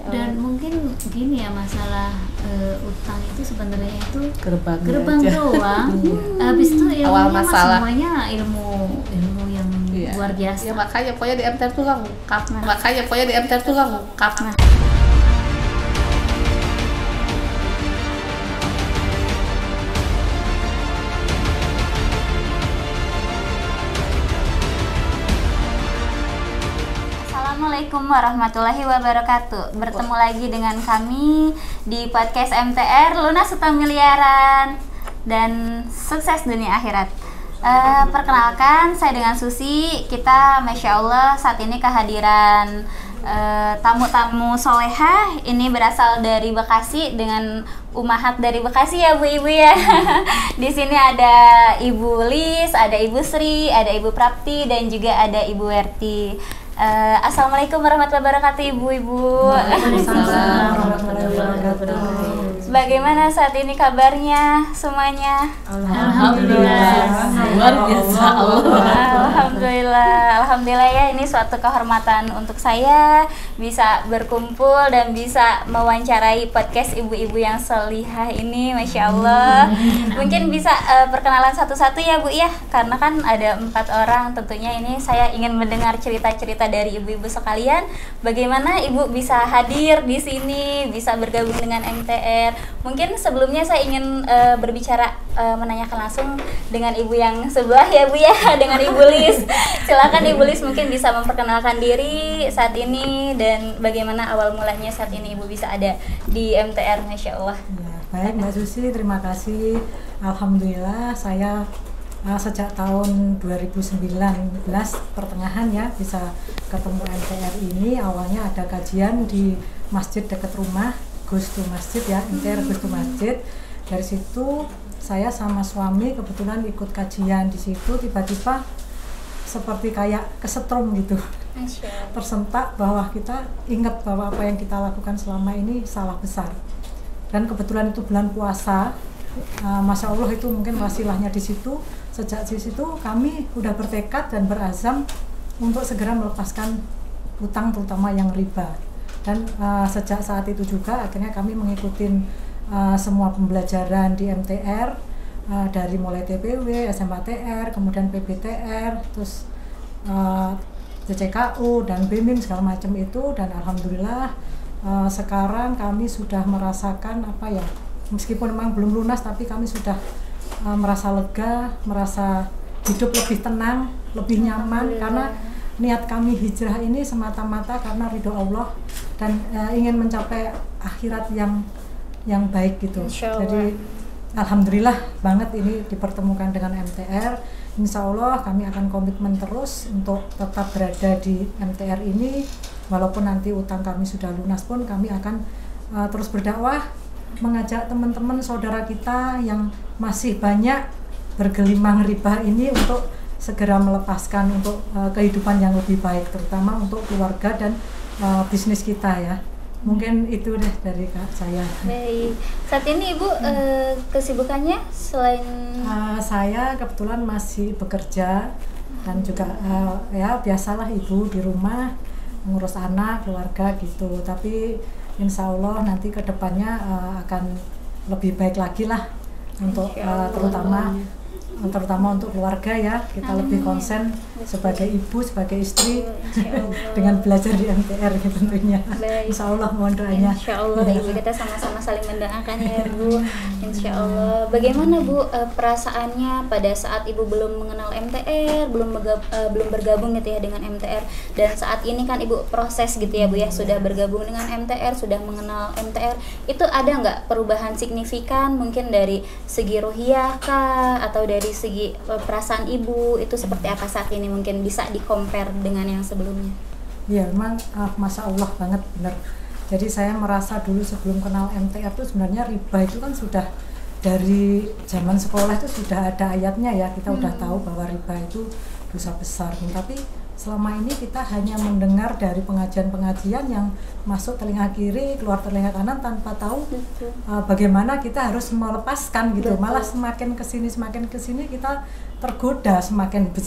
Dan mungkin gini ya, masalah utang itu sebenarnya itu gerbang doang. Habis itu awal ilmunya masalah semuanya ilmu yang luar biasa. Ya makanya pokoknya di MTR tuh lengkap. Assalamualaikum warahmatullahi wabarakatuh. Bertemu lagi dengan kami di podcast MTR Lunas Utang Miliaran dan Sukses Dunia Akhirat. Perkenalkan, saya dengan Susi. Kita Masya Allah saat ini kehadiran tamu-tamu soleha. Ini berasal dari Bekasi dengan umahat dari Bekasi ya Bu-ibu ya. Di sini ada Ibu Lis, ada Ibu Sri, ada Ibu Prapti dan juga ada Ibu Werti. Assalamualaikum warahmatullahi wabarakatuh Ibu-ibu. Waalaikumsalam warahmatullahi wabarakatuh. Bagaimana saat ini kabarnya semuanya? Alhamdulillah. Luar biasa. Alhamdulillah ya, ini suatu kehormatan untuk saya bisa berkumpul dan bisa mewawancarai podcast ibu-ibu yang solihah ini, Masya Allah. Mungkin bisa perkenalan satu-satu ya Bu ya, karena kan ada 4 orang. Tentunya ini saya ingin mendengar cerita-cerita dari ibu-ibu sekalian. Bagaimana Ibu bisa hadir di sini, bisa bergabung dengan MTR. Mungkin sebelumnya saya ingin berbicara, menanyakan langsung dengan ibu yang sebelah ya Bu ya, dengan Ibu Lis. Silakan Ibu Lis mungkin bisa memperkenalkan diri saat ini dan bagaimana awal mulanya saat ini Ibu bisa ada di MTR, Masya Allah. Ya, baik Mbak Susi, terima kasih. Alhamdulillah saya sejak tahun 2019 pertengahan ya bisa ketemu MTR ini. Awalnya ada kajian di masjid dekat rumah, Gustu Masjid ya, MTR Gustu Masjid. Dari situ saya sama suami kebetulan ikut kajian di situ, tiba-tiba seperti kayak kesetrum gitu, tersentak bahwa kita ingat bahwa apa yang kita lakukan selama ini salah besar. Dan kebetulan itu bulan puasa, Masya Allah itu mungkin wasilahnya di situ. Sejak di situ kami udah bertekad dan berazam untuk segera melepaskan utang terutama yang riba. Dan sejak saat itu juga akhirnya kami mengikuti semua pembelajaran di MTR, dari mulai TPW, SMATR, kemudian PBTR, terus CCKU dan BEMIM segala macam itu. Dan alhamdulillah sekarang kami sudah merasakan apa ya, meskipun memang belum lunas tapi kami sudah merasa lega, merasa hidup lebih tenang, lebih nyaman, karena niat kami hijrah ini semata-mata karena ridho Allah dan ingin mencapai akhirat yang baik gitu. Jadi alhamdulillah banget ini dipertemukan dengan MTR. Insya Allah kami akan komitmen terus untuk tetap berada di MTR ini, walaupun nanti utang kami sudah lunas pun kami akan terus berdakwah, mengajak teman-teman saudara kita yang masih banyak bergelimang riba ini untuk segera melepaskan untuk kehidupan yang lebih baik, terutama untuk keluarga dan bisnis kita ya. Mungkin itu deh dari saya. Baik, saat ini Ibu kesibukannya selain saya kebetulan masih bekerja dan juga ya biasalah ibu di rumah ngurus anak, keluarga gitu. Tapi insya Allah nanti kedepannya akan lebih baik lagi lah untuk terutama untuk keluarga ya, kita lebih konsen sebagai ibu, sebagai istri dengan belajar di MTR gitu tentunya. Insya Allah mohon doanya. Insya Allah Ibu, kita sama-sama saling mendoakan ya Bu. Insya Allah. Bagaimana Bu perasaannya pada saat Ibu belum mengenal MTR, belum bergabung gitu ya dengan MTR, dan saat ini kan Ibu proses gitu ya Bu ya, sudah bergabung dengan MTR, sudah mengenal MTR, itu ada nggak perubahan signifikan mungkin dari segi ruhiyah kah, atau dari segi perasaan Ibu itu seperti apa saat ini, mungkin bisa di-compare dengan yang sebelumnya? Ya memang Masya Allah banget, benar. Jadi saya merasa dulu sebelum kenal MTR itu sebenarnya riba itu kan sudah dari zaman sekolah itu sudah ada ayatnya ya, kita udah tahu bahwa riba itu dosa besar. Tapi selama ini kita hanya mendengar dari pengajian-pengajian yang masuk telinga kiri, keluar telinga kanan tanpa tahu bagaimana kita harus melepaskan gitu. Malah semakin kesini kita tergoda semakin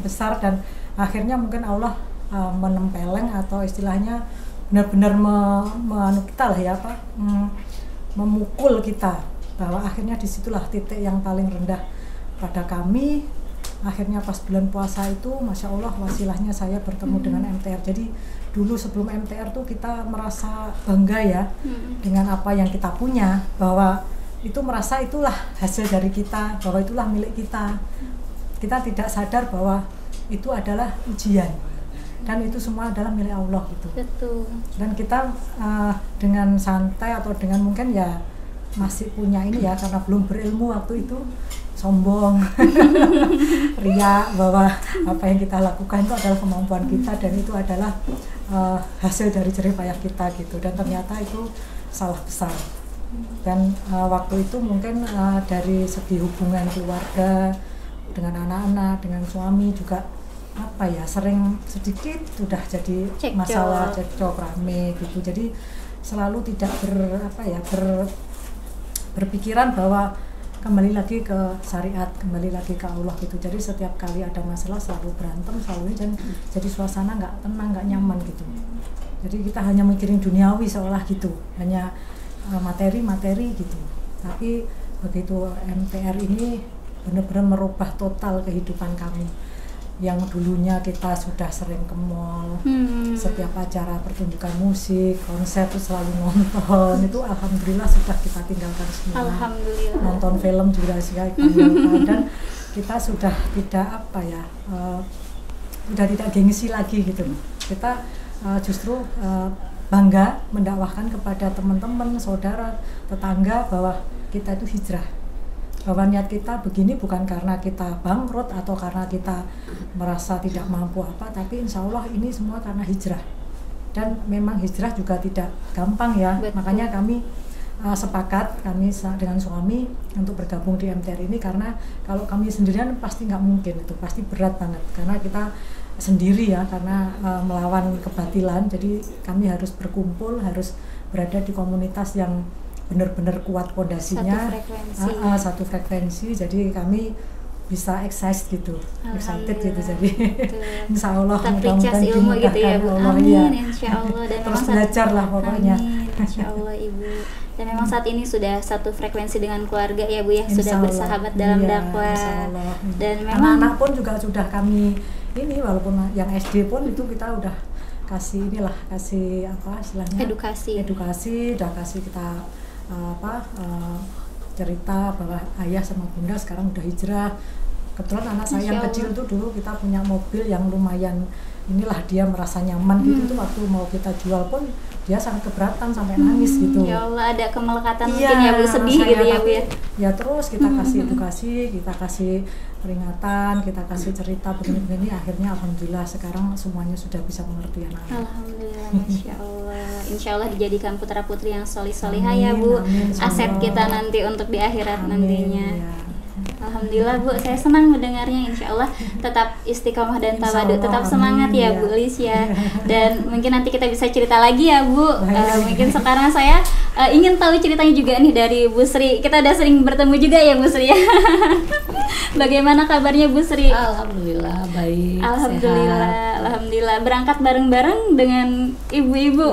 besar dan akhirnya mungkin Allah menempeleng atau istilahnya benar-benar kita lah ya apa, memukul kita bahwa akhirnya disitulah titik yang paling rendah pada kami. Akhirnya pas bulan puasa itu Masya Allah wasilahnya saya bertemu dengan MTR. Jadi dulu sebelum MTR tuh kita merasa bangga ya dengan apa yang kita punya, bahwa itu merasa itulah hasil dari kita, bahwa itulah milik kita. Kita tidak sadar bahwa itu adalah ujian dan itu semua adalah milik Allah gitu. Betul. Dan kita dengan santai atau dengan mungkin ya masih punya ini ya, karena belum berilmu waktu itu, sombong, ria bahwa apa yang kita lakukan itu adalah kemampuan kita dan itu adalah hasil dari jerih payah kita gitu. Dan ternyata itu salah besar. Dan waktu itu mungkin dari segi hubungan keluarga dengan anak-anak, dengan suami juga apa ya, sering sedikit sudah jadi masalah, cekcok, rame gitu. Jadi selalu tidak berpikiran bahwa kembali lagi ke syariat, kembali lagi ke Allah gitu. Jadi setiap kali ada masalah selalu berantem, selalu ini, dan jadi suasana nggak tenang, nggak nyaman gitu. Jadi kita hanya mikirin duniawi seolah gitu, hanya materi gitu. Tapi begitu MTR ini benar-benar merubah total kehidupan kami. Yang dulunya kita sudah sering ke mall, setiap acara pertunjukan musik, konser itu selalu nonton, itu alhamdulillah sudah kita tinggalkan semua. Alhamdulillah. Nonton film juga sudah tinggalkan dan kita sudah tidak sudah tidak gengsi lagi gitu. Kita justru bangga mendakwahkan kepada teman-teman, saudara, tetangga bahwa kita itu hijrah. Bahwa niat kita begini bukan karena kita bangkrut atau karena kita merasa tidak mampu apa, tapi insya Allah ini semua karena hijrah. Dan memang hijrah juga tidak gampang ya. Betul. Makanya kami sepakat, kami dengan suami untuk bergabung di MTR ini, karena kalau kami sendirian pasti nggak mungkin, itu pasti berat banget karena kita sendiri ya, karena melawan kebatilan. Jadi kami harus berkumpul, harus berada di komunitas yang benar-benar kuat pondasinya, satu frekuensi, jadi kami bisa exercise gitu, excited gitu, jadi insya Allah mudah-mudahan ilmu gitu ya Bu, amin insya Allah. Dan terus belajar lah pokoknya, amin insya Allah Ibu. Dan memang saat ini sudah satu frekuensi dengan keluarga ya Bu ya, sudah bersahabat dalam dakwah. Dan memang anak-anak pun juga sudah kami ini, walaupun yang SD pun itu kita udah kasih inilah, kasih apa istilahnya, edukasi, udah kasih kita cerita bahwa ayah sama bunda sekarang udah hijrah. Kebetulan anak saya yang kecil itu dulu kita punya mobil yang lumayan inilah, dia merasa nyaman gitu tuh, waktu mau kita jual pun dia sangat keberatan sampai nangis gitu. Ya Allah, ada kemelekatan mungkin ya Bu, sedih gitu ya Bu ya. Ya terus kita kasih edukasi, kita kasih peringatan, kita kasih cerita begini-begini, akhirnya alhamdulillah sekarang semuanya sudah bisa mengerti anak-anak. Alhamdulillah, Masya Allah. Insya Allah dijadikan putra putri yang solih-solihah ya Bu, aset kita nanti untuk di akhirat nantinya. Ya. Alhamdulillah Bu, saya senang mendengarnya. Insya Allah tetap istiqomah dan tawadu, tetap semangat ya Bu Lis ya. Dan mungkin nanti kita bisa cerita lagi ya Bu. Mungkin sekarang saya ingin tahu ceritanya juga nih dari Bu Sri. Kita udah sering bertemu juga ya Bu Sri ya. Bagaimana kabarnya Bu Sri? Alhamdulillah baik. Alhamdulillah, sehat. Alhamdulillah berangkat bareng-bareng dengan ibu-ibu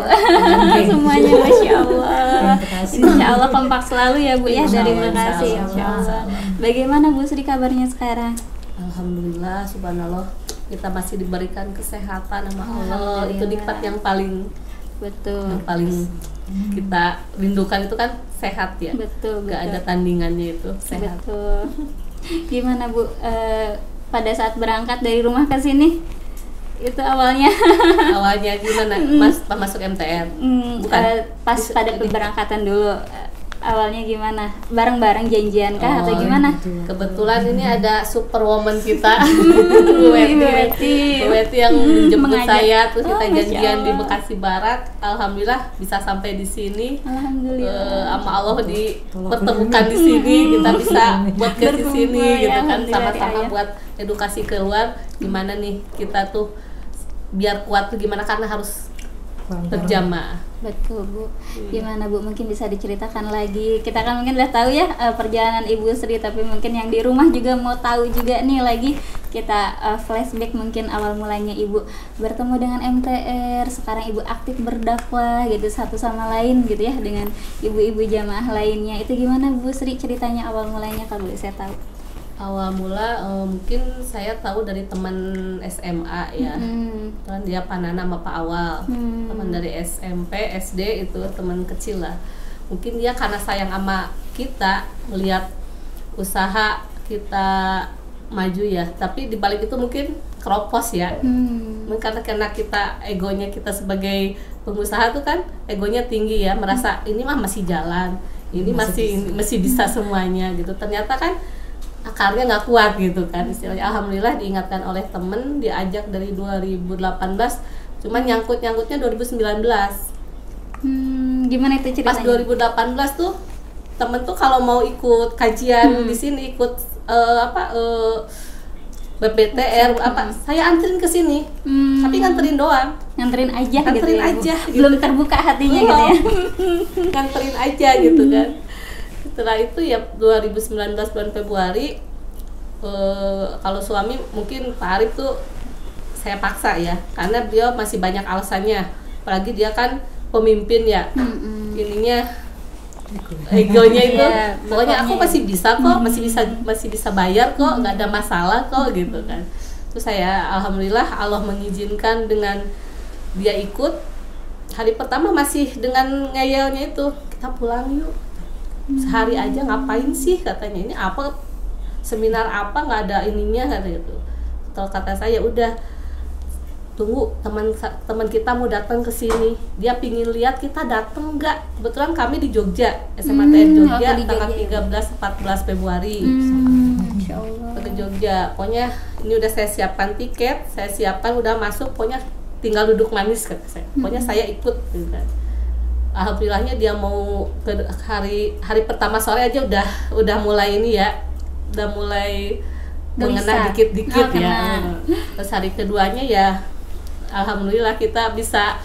semuanya, Masya Allah. Insya Allah kompak selalu ya Bu ya, dari Bekasi. Insya Allah. Bagaimana Bu Sri kabarnya sekarang? Alhamdulillah, subhanallah, kita masih diberikan kesehatan sama Allah. Itu nikmat yang paling betul, yang paling kita rindukan itu kan sehat ya. Betul. Gak ada tandingannya itu sehat. Betul. Gimana Bu, pada saat berangkat dari rumah ke sini itu awalnya gimana? Pas masuk MTR? Bukan. Pas pada keberangkatan dulu. Awalnya gimana? Bareng-bareng janjian kah atau gimana? Kebetulan ini ada superwoman kita, Bu Weti yang menjemput saya, terus kita janjian di Bekasi Barat. Alhamdulillah bisa sampai di sini. Alhamdulillah. Sama Allah dipertemukan di sini, kita bisa buat ke sini gitu kan, sama-sama buat edukasi keluar. Gimana nih kita tuh biar kuat tuh gimana, karena harus berjamaah. Betul Bu. Gimana Bu? Mungkin bisa diceritakan lagi. Kita kan mungkin udah tahu ya perjalanan Ibu Sri, tapi mungkin yang di rumah juga mau tahu juga nih lagi. Kita flashback mungkin awal mulanya Ibu bertemu dengan MTR, sekarang Ibu aktif berdakwah gitu satu sama lain gitu ya dengan ibu-ibu jamaah lainnya. Itu gimana Bu Sri ceritanya awal mulanya kalau boleh saya tahu? Awal mula mungkin saya tahu dari teman SMA ya, kan dia Panana sama Pak Awal, teman dari SMP, SD itu teman kecil lah. Mungkin dia karena sayang sama kita, melihat usaha kita maju ya. Tapi dibalik itu mungkin keropos ya, karena kita egonya kita sebagai pengusaha tuh kan egonya tinggi ya, merasa ini mah masih jalan, ini masih bisa semuanya gitu. Ternyata kan akarnya nggak kuat gitu kan istilahnya. Alhamdulillah diingatkan oleh temen, diajak dari 2018, cuman nyangkutnya 2019. Gimana itu ceritanya? Pas 2018 tuh temen tuh kalau mau ikut kajian di sini, ikut BPTR saya anterin ke sini, tapi nganterin doang, nganterin aja nganterin gitu ya, aja Bu. gitu. Belum terbuka hatinya gitu ya. Nganterin aja gitu kan. Setelah itu ya 2019 bulan Februari, kalau suami mungkin Pak Arif tuh saya paksa ya, karena beliau masih banyak alasannya, apalagi dia kan pemimpin ya, ininya egonya itu, pokoknya aku masih bisa kok, masih bisa bayar kok, nggak ada masalah kok gitu kan. Terus saya alhamdulillah Allah mengizinkan dengan dia ikut. Hari pertama masih dengan ngeyelnya itu, kita pulang yuk, sehari aja ngapain sih katanya, ini apa seminar apa nggak ada ininya kata itu. Kalau kata saya udah tunggu teman kita mau datang ke sini, dia pingin lihat kita datang nggak. Kebetulan kami di Jogja, SMATN Jogja, tanggal 13-14 Februari ke Jogja. Pokoknya ini udah saya siapkan tiket, saya siapkan udah masuk, pokoknya tinggal duduk manis kata saya. Pokoknya saya ikut gitu kan. Alhamdulillahnya dia mau ke hari pertama sore aja udah mulai ini ya, udah mulai mengena dikit-dikit ya. Terus hari keduanya ya alhamdulillah kita bisa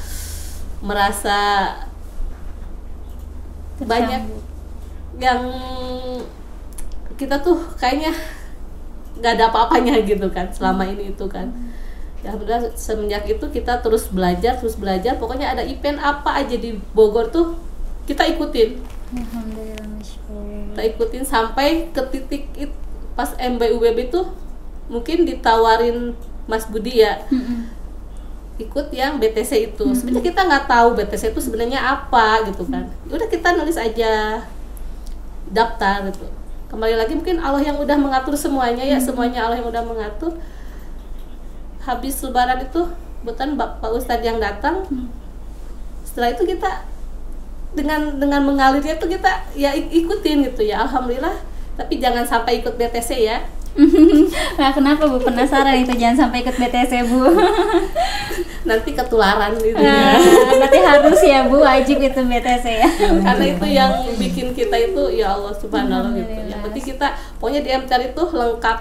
merasa banyak yang kita tuh kayaknya nggak ada apa-apanya gitu kan selama ini itu kan. Ya alhamdulillah semenjak itu kita terus belajar, pokoknya ada event apa aja di Bogor tuh kita ikutin. Alhamdulillah, Masya Allah. Kita ikutin sampai ke titik pas MBUBB tuh mungkin ditawarin Mas Budi ya, ikut yang BTC itu. Sebenarnya kita nggak tahu BTC itu sebenarnya apa gitu kan. Udah kita nulis aja daftar gitu. Kembali lagi mungkin Allah yang udah mengatur semuanya ya, semuanya Allah yang udah mengatur. Habis lebaran itu kebetulan Bapak Ustadz yang datang. Setelah itu kita dengan mengalirnya tuh kita ya ikutin gitu ya, alhamdulillah. Tapi jangan sampai ikut BTC ya. Nah, kenapa Bu? Penasaran itu, jangan sampai ikut BTC Bu. Nanti ketularan gitu ya. Berarti harus ya Bu, wajib itu BTC ya. Karena itu yang bikin kita itu ya Allah subhanallah gitu. Yang penting kita pokoknya di MTR itu lengkap,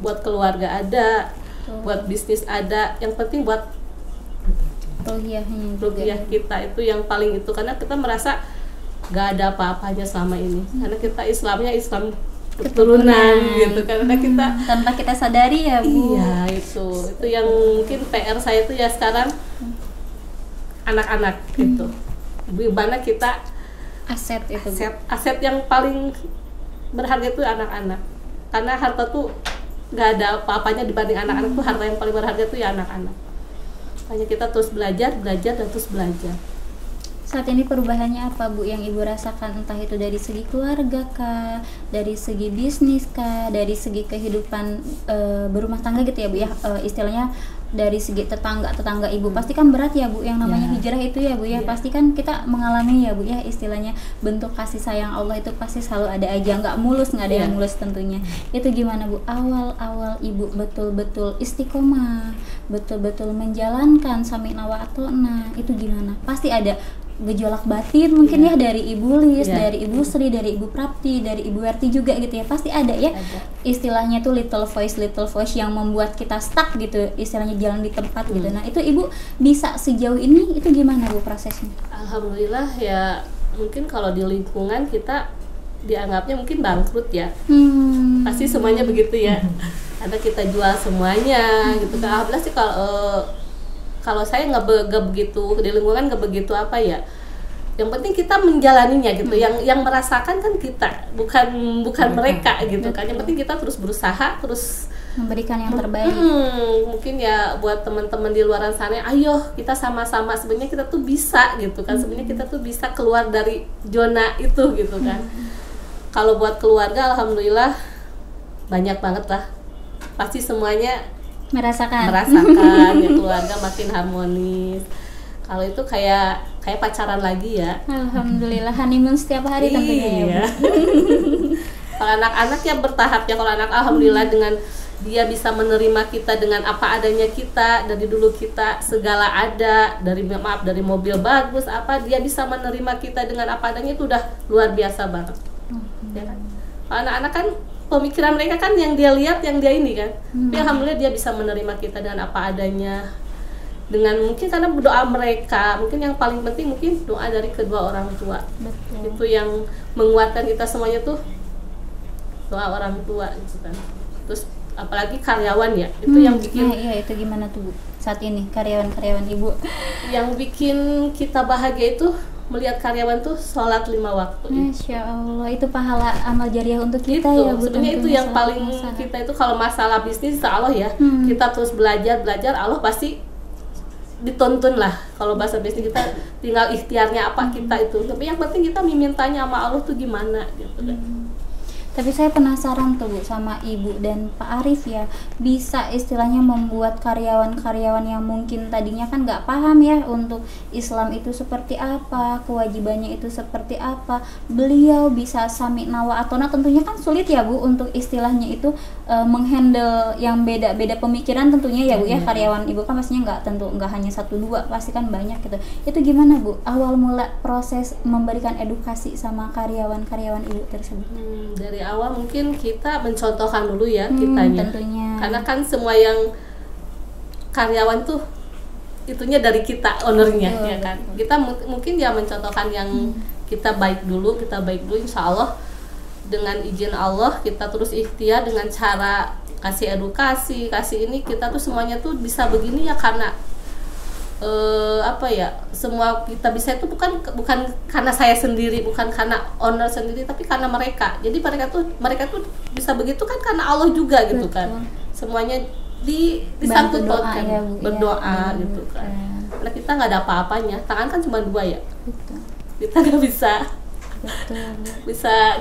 buat keluarga ada, buat bisnis ada, yang penting buat rupiah kita itu yang paling itu, karena kita merasa gak ada apa-apanya selama ini, karena kita Islamnya Islam keturunan gitu, karena kita tanpa kita sadari ya Bu. Iya itu yang mungkin PR saya itu ya sekarang anak-anak gitu, gimana kita aset yang paling berharga itu anak-anak, karena harta tuh gak ada apa-apanya dibanding anak-anak tuh, harta yang paling berharga tuh ya anak-anak. Hanya kita terus belajar dan terus belajar. Saat ini perubahannya apa Bu yang Ibu rasakan, entah itu dari segi keluarga kah, dari segi bisnis kah, dari segi kehidupan berumah tangga gitu ya Bu ya, istilahnya dari segi tetangga Ibu pasti kan berat ya Bu, yang namanya hijrah itu ya Bu ya, pasti kan kita mengalami ya Bu ya, istilahnya bentuk kasih sayang Allah itu pasti selalu ada aja, nggak ada yang mulus tentunya. Itu gimana Bu awal Ibu betul-betul istiqomah, betul-betul menjalankan sami'na wa ata'na, itu gimana? Pasti ada gejolak batin mungkin Iya. ya dari Ibu Lis, Iya. dari Ibu Sri, dari Ibu Prapti, dari Ibu Werti juga gitu ya. Pasti ada ya. Ada. Istilahnya tuh little voice yang membuat kita stuck gitu, istilahnya jalan di tempat gitu. Nah, itu Ibu bisa sejauh ini itu gimana Bu prosesnya? Alhamdulillah ya, mungkin kalau di lingkungan kita dianggapnya mungkin bangkrut ya. Pasti semuanya begitu ya. Karena kita jual semuanya gitu kan. Alhamdulillah sih kalau saya nggak begitu, di lingkungan nggak begitu apa ya. Yang penting kita menjalaninya gitu. Yang merasakan kan kita, bukan mereka gitu kan. Yang penting kita terus berusaha, terus Memberikan yang terbaik. mungkin ya buat teman-teman di luaran sana, ayo kita sama-sama, sebenarnya kita tuh bisa gitu kan. Sebenarnya kita tuh bisa keluar dari zona itu gitu kan. Kalau buat keluarga alhamdulillah banyak banget lah. Pasti semuanya Merasakan. ya, keluarga makin harmonis. Kalau itu kayak pacaran lagi ya. Alhamdulillah, honeymoon setiap hari tentunya ya, Bu. Iya. Kalau anak-anak ya bertahap ya. Kalau anak alhamdulillah dengan dia bisa menerima kita dengan apa adanya kita, dari dulu kita segala ada, dari mobil bagus apa, dia bisa menerima kita dengan apa adanya, itu udah luar biasa banget. Ya kan? Kalau anak-anak kan pemikiran mereka kan yang dia lihat, yang dia ini kan. Tapi alhamdulillah dia bisa menerima kita dengan apa adanya. Dengan mungkin karena doa mereka, mungkin yang paling penting mungkin doa dari kedua orang tua. Betul. Itu yang menguatkan kita semuanya tuh, doa orang tua gitu kan. Terus apalagi karyawan ya, itu yang bikin Nah, iya itu gimana tuh Bu? Saat ini karyawan Ibu. yang bikin kita bahagia itu melihat karyawan tuh sholat 5 waktu. Masya Allah, itu pahala amal jariah untuk kita Itu ya Bu. sebenarnya itu tentunya yang selalu paling melaksanakan. kita itu kalau masalah bisnis insya Allah ya, kita terus belajar, Allah pasti dituntun lah. Kalau bahasa bisnis kita tinggal ikhtiarnya apa kita itu, tapi yang penting kita mimintanya sama Allah tuh gimana gitu kan. Tapi saya penasaran tuh Bu sama Ibu dan Pak Arif ya, bisa istilahnya membuat karyawan-karyawan yang mungkin tadinya kan nggak paham ya untuk Islam itu seperti apa, kewajibannya itu seperti apa, beliau bisa sami'na wa atona. Tentunya kan sulit ya Bu untuk istilahnya itu menghandle yang beda-beda pemikiran tentunya ya Bu ya. Karyawan Ibu kan pastinya nggak hanya 1-2, pasti kan banyak gitu. Itu gimana Bu awal mula proses memberikan edukasi sama karyawan-karyawan Ibu tersebut? Dari awal mungkin kita mencontohkan dulu ya kitanya. Tentunya. Karena kan semua yang karyawan tuh itunya dari kita, ownernya ya kan. Kita mungkin ya mencontohkan yang kita baik dulu insya Allah dengan izin Allah kita terus ikhtiar dengan cara kasih edukasi, kasih ini, kita tuh semuanya tuh bisa begini ya karena apa ya, semua kita bisa itu bukan karena saya sendiri, bukan karena owner sendiri, tapi karena mereka. Jadi mereka tuh bisa begitu kan karena Allah juga gitu. Betul. Kan. Semuanya disangkut Bantu doa pautkan, ya, Bu. berdoa Iya, gitu kan. betul. Karena kita nggak ada apa-apanya, tangan kan cuma 2 ya. Betul. Kita nggak bisa Betul.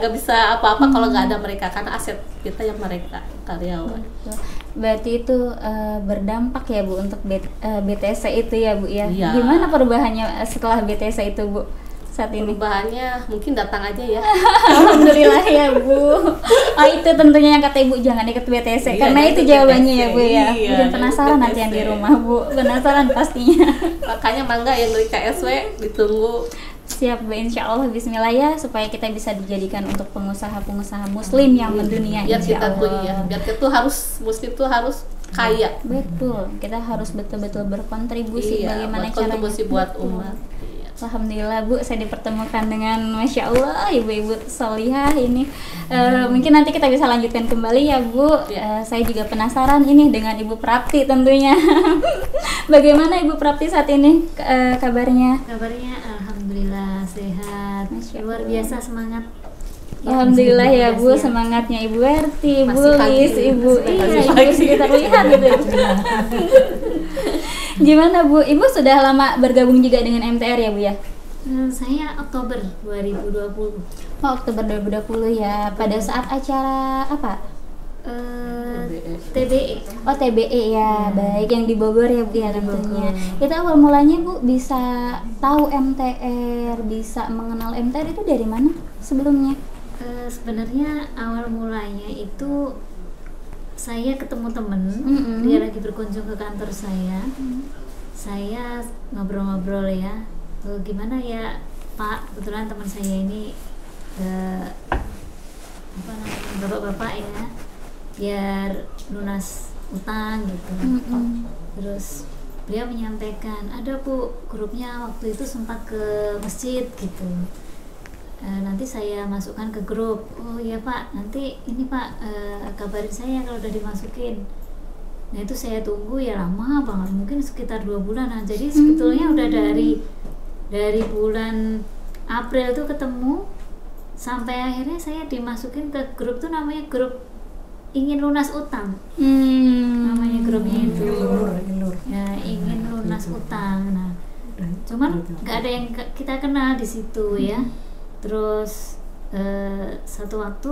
nggak bisa apa-apa kalau nggak ada mereka, karena aset kita yang mereka karyawan. Betul. Berarti itu berdampak ya Bu untuk BTS itu ya Bu ya. Iya. Gimana perubahannya setelah BTS itu Bu saat ini? Perubahannya mungkin datang aja ya. Alhamdulillah ya Bu. Oh itu tentunya yang kata Ibu jangan ikut BTS Iya, karena jangan itu ikut jawabannya BTS. ya Bu ya. Iya, Bikin jangan penasaran ikut nanti yang di BTS. rumah Bu. Penasaran pastinya. Makanya mangga yang dari KSW ditunggu. Siap Bu, insya Allah bismillah ya, supaya kita bisa dijadikan untuk pengusaha-pengusaha muslim yang mendunia Biar insya kita tuh Allah. ya, biar kita tuh muslim tuh harus kaya. Betul, kita harus betul-betul berkontribusi Iya, bagaimana buat caranya. kontribusi buat Betul. umat. Iya. Alhamdulillah Bu, saya dipertemukan dengan Masya Allah ibu-ibu solihah ini. Mungkin nanti kita bisa lanjutkan kembali ya Bu. Ya. Saya juga penasaran ini dengan Ibu Prapti tentunya. Bagaimana Ibu Prapti saat ini kabarnya? Kabarnya alhamdulillah sehat. Masya Luar Allah. biasa semangat. Alhamdulillah ya Bu, Siap. semangatnya Ibu Werti, Ibu Masih pagi Lis, nih, Ibu masih Ibu pagi. sekitar lihat gitu. Gimana Bu? Ibu sudah lama bergabung juga dengan MTR ya Bu ya? Saya Oktober 2020. Oh, Oktober 2020 ya. Pada saat acara apa? TBE. Oh, TBE ya. Baik, yang di Bogor ya Bu ya Di tentunya. Bogor. Itu awal mulanya Bu bisa tahu MTR, bisa mengenal MTR itu dari mana sebelumnya? Sebenarnya awal mulanya itu saya ketemu temen, Mm-mm. dia lagi berkunjung ke kantor saya. Saya ngobrol-ngobrol ya, gimana ya Pak, kebetulan teman saya ini apa namanya, bapak-bapak ya, biar lunas utang gitu. Terus beliau menyampaikan, ada Bu, grupnya waktu itu sempat ke masjid gitu. Nanti saya masukkan ke grup. Oh iya Pak, nanti ini Pak, kabarin saya kalau udah dimasukin. Nah itu saya tunggu ya lama banget, mungkin sekitar 2 bulan. Nah jadi sebetulnya udah dari bulan April tuh ketemu, sampai akhirnya saya dimasukin ke grup tuh namanya grup ingin lunas utang. Namanya grupnya itu Ilur. ya, ingin lunas utang. Nah cuman nggak ada yang kita kenal di situ ya. Terus satu waktu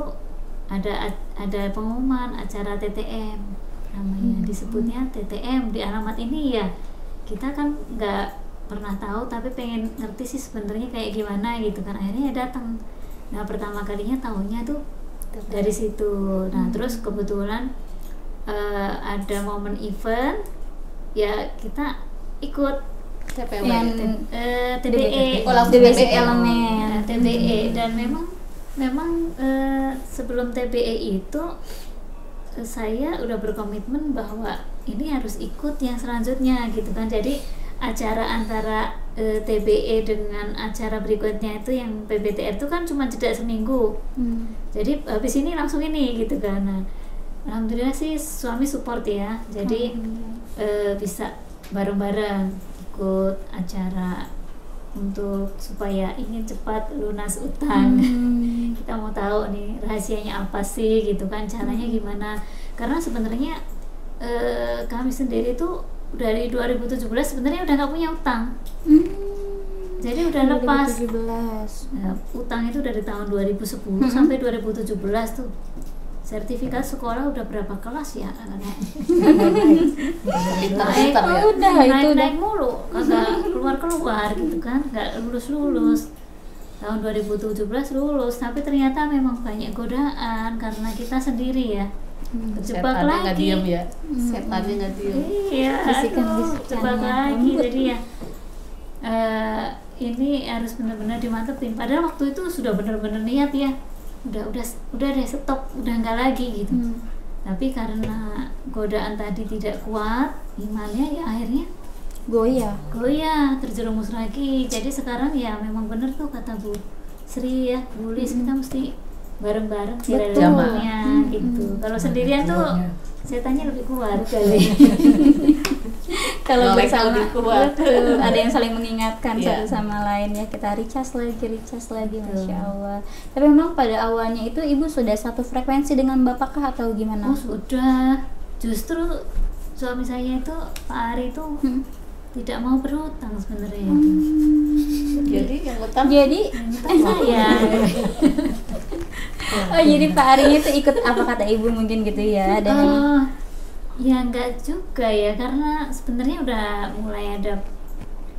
ada pengumuman acara TTM namanya, disebutnya TTM di alamat ini ya. Kita kan nggak pernah tahu, tapi pengen ngerti sih sebenarnya kayak gimana gitu kan. Akhirnya ya datang. Nah pertama kalinya tahunya tuh dari situ. Nah terus kebetulan ada momen event ya, kita ikut TPW. TBE, basic elemen. TBE. Dan memang sebelum TBE itu saya udah berkomitmen bahwa ini harus ikut yang selanjutnya gitu kan. Jadi acara antara TBE dengan acara berikutnya itu yang PBTR itu kan cuma jeda seminggu. Jadi habis ini langsung ini gitu kan. Nah, alhamdulillah sih suami support ya. Jadi bisa bareng-bareng ikut acara untuk supaya ingin cepat lunas utang. Kita mau tahu nih rahasianya apa sih gitu kan, caranya gimana. Karena sebenarnya kami sendiri tuh dari 2017 sebenarnya udah nggak punya utang. Jadi udah lepas. 2017. Utang itu dari tahun 2010 sampai 2017 tuh. Sertifikat sekolah udah berapa kelas ya? Pintar-pintar ya. Naik mulu, kagak keluar gitu kan, nggak lulus. Tahun 2017 lulus, tapi ternyata memang banyak godaan karena kita sendiri ya. Terjebak Setannya nggak lagi. diem ya. Setannya nggak diem. Iya, Bisikan-bisikannya. terjebak lagi. Jadi ya ini harus benar-benar dimantepin. Padahal waktu itu sudah benar-benar niat ya. Udah deh stop, udah nggak lagi gitu. Tapi karena godaan tadi tidak kuat imannya, ya akhirnya goyah terjerumus lagi. Jadi sekarang ya memang benar tuh kata Bu Sri ya, Bu Lis, kita mesti bareng-bareng jamaahnya gitu. Kalau sendirian tuh setannya lebih kuat kali. Kalau Melek bersama lebih kuat. betul, ada yang saling mengingatkan Iya. satu sama lain ya, kita recharge lagi, Masya Allah. Tapi memang pada awalnya itu Ibu sudah satu frekuensi dengan Bapak kah atau gimana? Oh sudah, justru suami saya itu Pak Ari itu tidak mau berhutang sebenarnya. Jadi yang utang Jadi Saya oh jadi Pak Ari itu ikut apa kata Ibu mungkin gitu ya, dan ini ya enggak juga ya, karena sebenarnya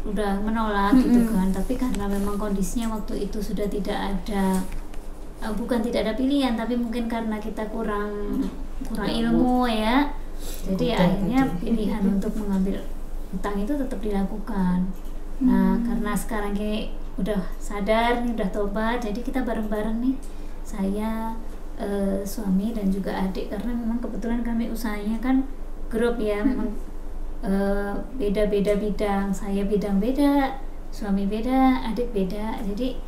udah menolak gitu kan. Tapi karena memang kondisinya waktu itu sudah tidak ada, bukan tidak ada pilihan, tapi mungkin karena kita kurang ilmu ya. Jadi akhirnya pilihan untuk mengambil utang itu tetap dilakukan. Nah karena sekarang ini udah sadar nih, udah tobat, jadi kita bareng-bareng nih, saya, suami dan juga adik, karena memang kebetulan kami usahanya kan grup ya, memang beda-beda bidang, saya bidang beda, suami beda, adik beda. Jadi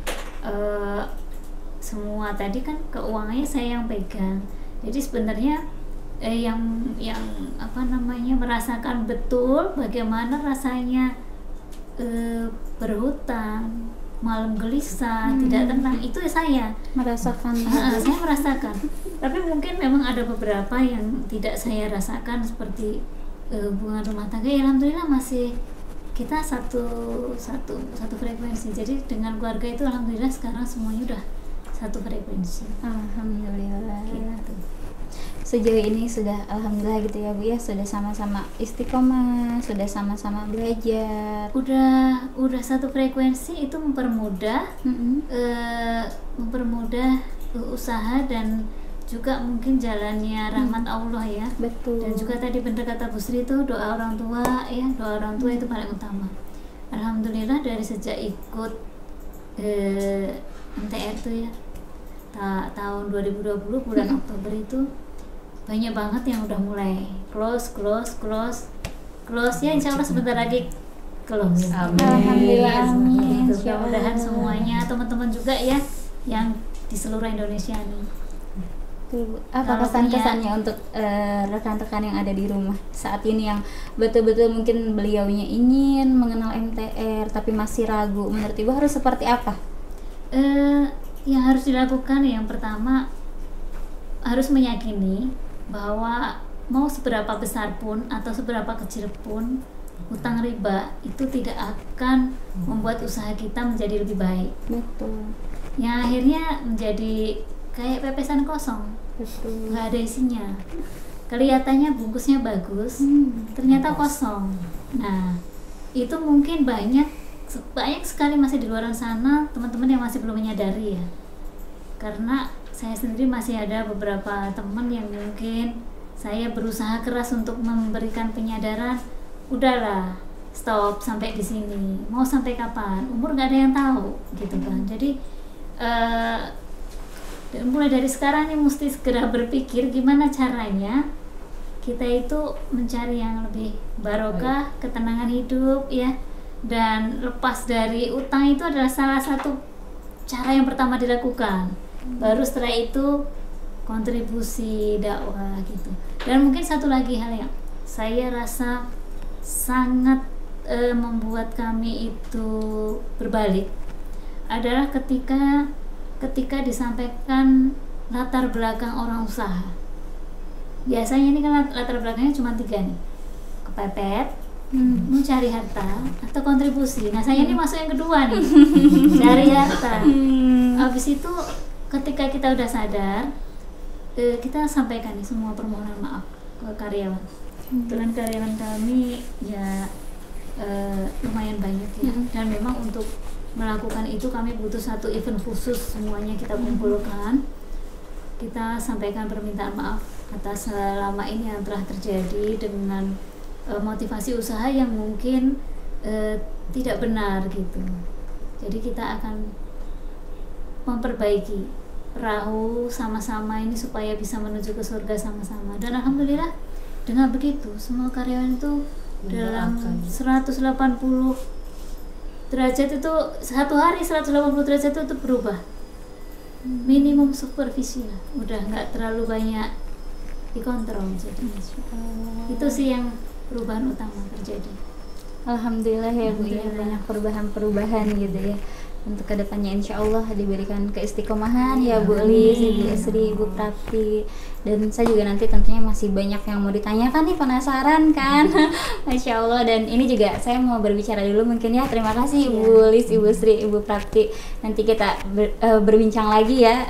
semua tadi kan keuangannya saya yang pegang. Jadi sebenarnya yang apa namanya, merasakan betul bagaimana rasanya berhutang, malam gelisah, tidak tenang, itu saya merasakan. saya merasakan. Tapi mungkin memang ada beberapa yang tidak saya rasakan, seperti hubungan rumah tangga. Ya, alhamdulillah masih kita satu frekuensi. Jadi dengan keluarga itu alhamdulillah sekarang semuanya udah satu frekuensi. Alhamdulillah. Gitu. Sejauh ini sudah alhamdulillah gitu ya Bu ya, sudah sama-sama istiqomah, sudah sama-sama belajar. Udah satu frekuensi, itu mempermudah usaha dan juga mungkin jalannya rahmat Allah ya. Betul. Dan juga tadi benar kata Bu Sri itu doa orang tua ya, doa orang tua itu paling utama. Alhamdulillah dari sejak ikut MTR tuh ya tahun 2020 bulan Oktober itu banyak banget yang udah mulai close ya, insya Allah sebentar lagi close. Alhamdulillah, amin. Gitu. Mudah-mudahan semuanya teman-teman juga ya yang di seluruh Indonesia nih. Apa kesan-kesannya untuk rekan-rekan yang ada di rumah saat ini yang betul-betul mungkin beliaunya ingin mengenal MTR tapi masih ragu, menurut Ibu harus seperti apa? Yang harus dilakukan yang pertama harus meyakini bahwa mau seberapa besar pun atau seberapa kecil pun hutang riba itu tidak akan membuat usaha kita menjadi lebih baik. Betul. Yang akhirnya menjadi kayak pepesan kosong, nggak ada isinya. Kelihatannya bungkusnya bagus, ternyata kosong. Nah, itu mungkin banyak sekali masih di luar sana teman-teman yang masih belum menyadari ya. Karena saya sendiri masih ada beberapa teman yang mungkin saya berusaha keras untuk memberikan penyadaran, udahlah stop sampai di sini, mau sampai kapan, umur nggak ada yang tahu gitu kan. Jadi mulai dari sekarang ini mesti segera berpikir gimana caranya kita itu mencari yang lebih barokah, ketenangan hidup ya, dan lepas dari utang itu adalah salah satu cara yang pertama dilakukan. Baru setelah itu kontribusi dakwah gitu. Dan mungkin satu lagi hal yang saya rasa sangat membuat kami itu berbalik adalah ketika disampaikan latar belakang orang usaha. Biasanya ini kan latar belakangnya cuma 3 nih, kepepet, mencari harta, atau kontribusi. Nah saya ini masuk yang kedua nih, cari harta. Habis itu ketika kita udah sadar, kita sampaikan nih semua permohonan maaf ke karyawan. Kebetulan karyawan kami ya lumayan banyak ya, dan memang untuk melakukan itu kami butuh satu event khusus, semuanya kita kumpulkan, kita sampaikan permintaan maaf atas selama ini yang telah terjadi dengan motivasi usaha yang mungkin tidak benar gitu. Jadi kita akan memperbaiki perahu sama-sama ini supaya bisa menuju ke surga sama-sama. Dan alhamdulillah dengan begitu semua karyawan itu dalam 180 derajat itu, satu hari 180 derajat itu berubah. Minimum supervisi lah, udah nggak terlalu banyak dikontrol. Jadi itu sih yang perubahan utama terjadi. Alhamdulillah ya Bu ya, banyak perubahan-perubahan gitu ya. Untuk kedepannya insya Allah diberikan keistiqomahan ya Bu Lis, Ibu Esri, Ibu Prapti. Dan saya juga nanti tentunya masih banyak yang mau ditanyakan nih, penasaran kan. Masya Allah. Dan ini juga saya mau berbicara dulu mungkin ya. Terima kasih Ibu Lis, Ibu Sri, Ibu Prapti. Nanti kita berbincang lagi ya.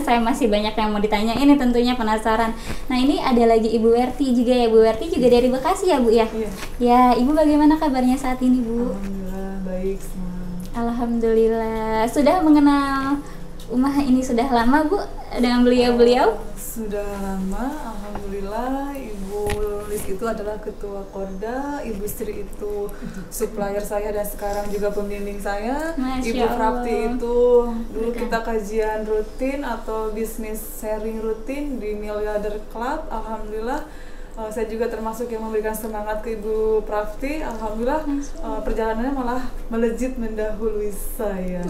Saya masih banyak yang mau ditanya ini, tentunya penasaran. Nah ini ada lagi Ibu Werti juga ya. Bu Werti juga dari Bekasi ya Bu ya? Iya. Ya Ibu bagaimana kabarnya saat ini Bu? Alhamdulillah baik semua. Alhamdulillah. Sudah mengenal Umah ini sudah lama Bu dengan beliau-beliau? Sudah lama, alhamdulillah. Ibu Lis itu adalah ketua Korda, Ibu Sri itu supplier saya dan sekarang juga pembimbing saya. Masya Ibu Prapti Allah. itu dulu kita kajian rutin atau bisnis sharing rutin di Miliarder Club. Alhamdulillah. Saya juga termasuk yang memberikan semangat ke Ibu Prapti. Alhamdulillah perjalanannya malah melejit mendahului saya.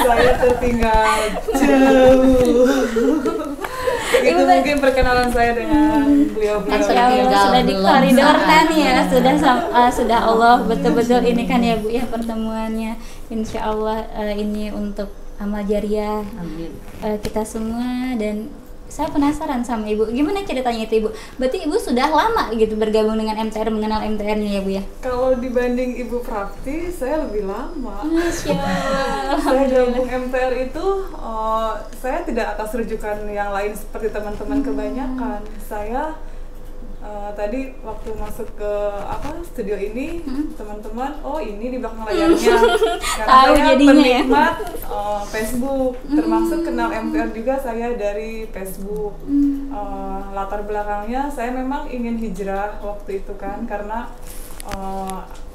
Saya tertinggal jauh. Itu mungkin perkenalan saya dengan beliau-beliau. Masya Allah, sudah dikoridorkan ya, sudah Allah betul-betul ini kan ya Bu ya pertemuannya. Insya Allah ini untuk amal jariah kita semua. Dan saya penasaran sama Ibu, gimana ceritanya itu Ibu? Berarti Ibu sudah lama gitu bergabung dengan MTR, mengenal MTR-nya ya Bu ya? Kalau dibanding Ibu Prapti, saya lebih lama. Masya Allah. Saya gabung MTR itu, saya tidak atas rujukan yang lain seperti teman-teman kebanyakan. Saya tadi waktu masuk ke studio ini, teman-teman, oh ini di belakang layarnya. Karena Tahu saya jadinya ya. penikmat Facebook, termasuk kenal MTR juga saya dari Facebook. Latar belakangnya saya memang ingin hijrah waktu itu kan, karena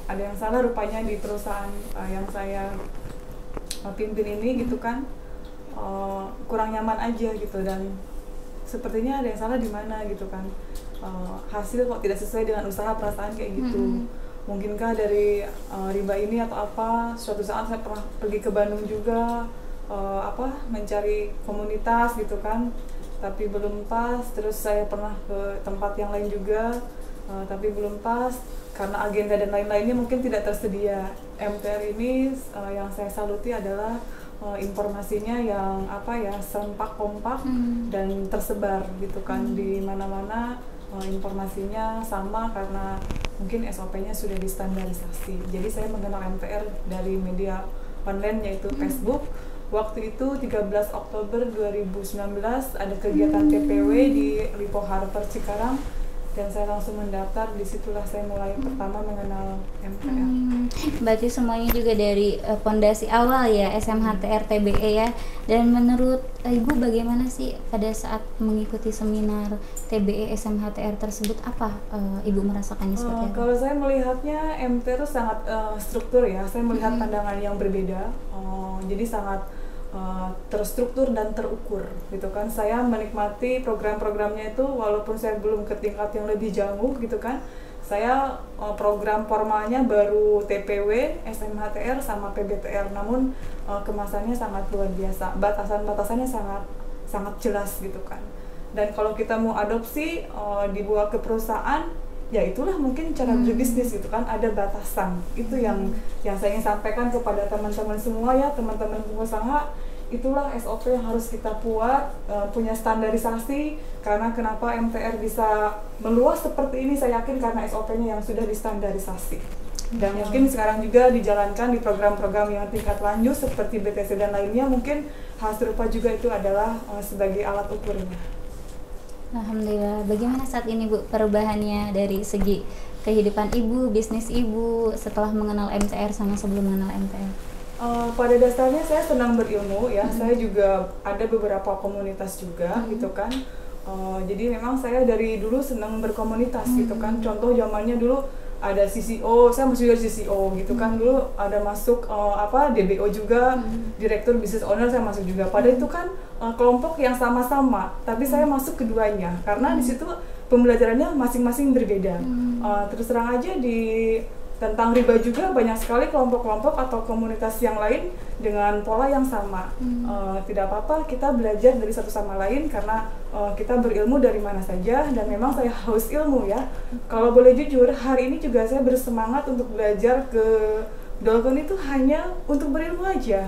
ada yang salah rupanya di perusahaan yang saya pimpin ini gitu kan, kurang nyaman aja gitu, dan sepertinya ada yang salah di mana gitu kan, hasil kok tidak sesuai dengan usaha, perasaan kayak gitu. Mungkinkah dari riba ini atau apa? Suatu saat saya pernah pergi ke Bandung juga, mencari komunitas gitu kan, tapi belum pas. Terus saya pernah ke tempat yang lain juga, tapi belum pas karena agenda dan lain-lainnya mungkin tidak tersedia. MTR ini yang saya saluti adalah informasinya yang sempak kompak dan tersebar gitu kan, di mana-mana informasinya sama karena mungkin SOP-nya sudah distandarisasi. Jadi saya mengenal MTR dari media online yaitu Facebook. Waktu itu 13 Oktober 2019 ada kegiatan TPW di Lipo Harbor Cikarang, dan saya langsung mendaftar. Disitulah saya mulai pertama mengenal MTR. Berarti semuanya juga dari pondasi awal ya, SMHTR TBE ya. Dan menurut Ibu bagaimana sih pada saat mengikuti seminar TBE SMHTR tersebut, apa Ibu merasakannya seperti apa? Kalau saya melihatnya MTR itu sangat struktur ya. Saya melihat pandangan yang berbeda. Jadi sangat terstruktur dan terukur gitu kan. Saya menikmati program-programnya itu walaupun saya belum ke tingkat yang lebih jauh gitu kan. Saya program formalnya baru TPW, SMHTR sama PBTR, namun kemasannya sangat luar biasa. Batasan-batasannya sangat jelas gitu kan. Dan kalau kita mau adopsi dibawa ke perusahaan, ya itulah mungkin cara berbisnis gitu kan, ada batasan. Itu yang saya ingin sampaikan kepada teman-teman semua ya, teman-teman pengusaha. Itulah SOP yang harus kita buat, punya standarisasi. Karena kenapa MTR bisa meluas seperti ini, saya yakin karena SOP-nya yang sudah distandarisasi. Dan mungkin sekarang juga dijalankan di program-program yang tingkat lanjut seperti BTC dan lainnya, mungkin hal serupa juga itu adalah sebagai alat ukurnya. Alhamdulillah. Bagaimana saat ini Bu perubahannya dari segi kehidupan Ibu, bisnis Ibu setelah mengenal MTR sama sebelum mengenal MTR? Pada dasarnya saya senang berilmu ya. Saya juga ada beberapa komunitas juga gitu kan. Jadi memang saya dari dulu senang berkomunitas gitu kan. Contoh zamannya dulu ada CCO, saya masuk juga CCO gitu kan. Dulu ada masuk DBO juga, Direktur Business Owner saya masuk juga. Padahal itu kan kelompok yang sama-sama, tapi saya masuk keduanya karena di situ pembelajarannya masing-masing berbeda. Terus terang aja tentang riba juga banyak sekali kelompok-kelompok atau komunitas yang lain dengan pola yang sama. Tidak apa-apa kita belajar dari satu sama lain karena kita berilmu dari mana saja, dan memang saya haus ilmu ya. Kalau boleh jujur, hari ini juga saya bersemangat untuk belajar ke Dolphin itu hanya untuk berilmu aja.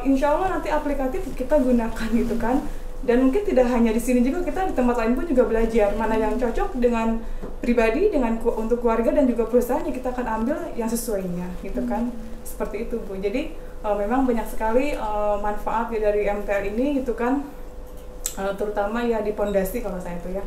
Insya Allah nanti aplikatif kita gunakan gitu kan. Dan mungkin tidak hanya di sini juga, kita di tempat lain pun juga belajar mana yang cocok dengan pribadi, untuk keluarga dan juga perusahaan, yang kita akan ambil yang sesuainya gitu kan. Seperti itu Bu. Jadi memang banyak sekali manfaat ya dari MTR ini gitu kan, terutama ya di pondasi kalau saya itu ya.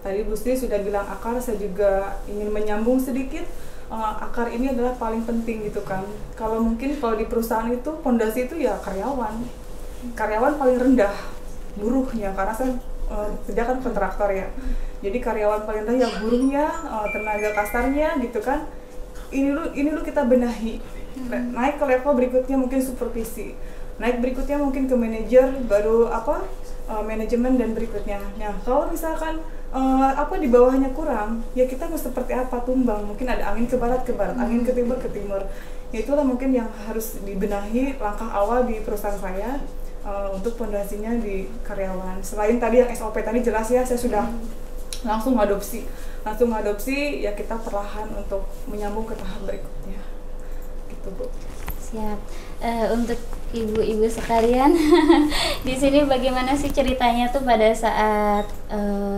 Tadi Bu Sri sudah bilang akar, saya juga ingin menyambung sedikit. Akar ini adalah paling penting gitu kan. Kalau di perusahaan itu pondasi itu ya karyawan paling rendah buruhnya, karena saya kerja kan kontraktor ya. Jadi karyawan paling rendah ya buruhnya, tenaga kasarnya gitu kan. Ini lu kita benahi. Naik ke level berikutnya mungkin supervisi. Naik berikutnya mungkin ke manajer, baru manajemen dan berikutnya. Nah, kalau misalkan di bawahnya kurang, ya kita mau seperti apa, tumbang. Mungkin ada angin ke barat, angin ke timur. Ya itulah mungkin yang harus dibenahi langkah awal di perusahaan saya. Untuk pondasinya di karyawan. Selain tadi yang SOP tadi jelas ya, saya sudah langsung adopsi ya, kita perlahan untuk menyambung ke tahap berikutnya gitu Bu. Siap. Untuk ibu-ibu sekalian di sini bagaimana sih ceritanya tuh pada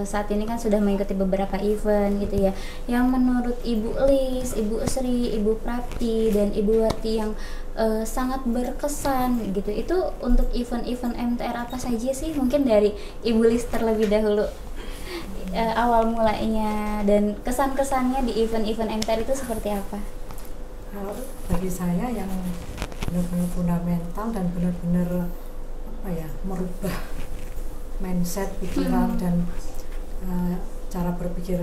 saat ini kan sudah mengikuti beberapa event gitu ya, yang menurut Ibu Lis, Ibu Sri, Ibu Prapti dan Ibu Wati yang sangat berkesan gitu, itu untuk event-event MTR apa saja sih? Mungkin dari Ibu Lis terlebih dahulu, awal mulanya dan kesan-kesannya di event-event MTR itu seperti apa? Bagi saya yang benar-benar fundamental dan benar-benar merubah mindset, pikiran dan cara berpikir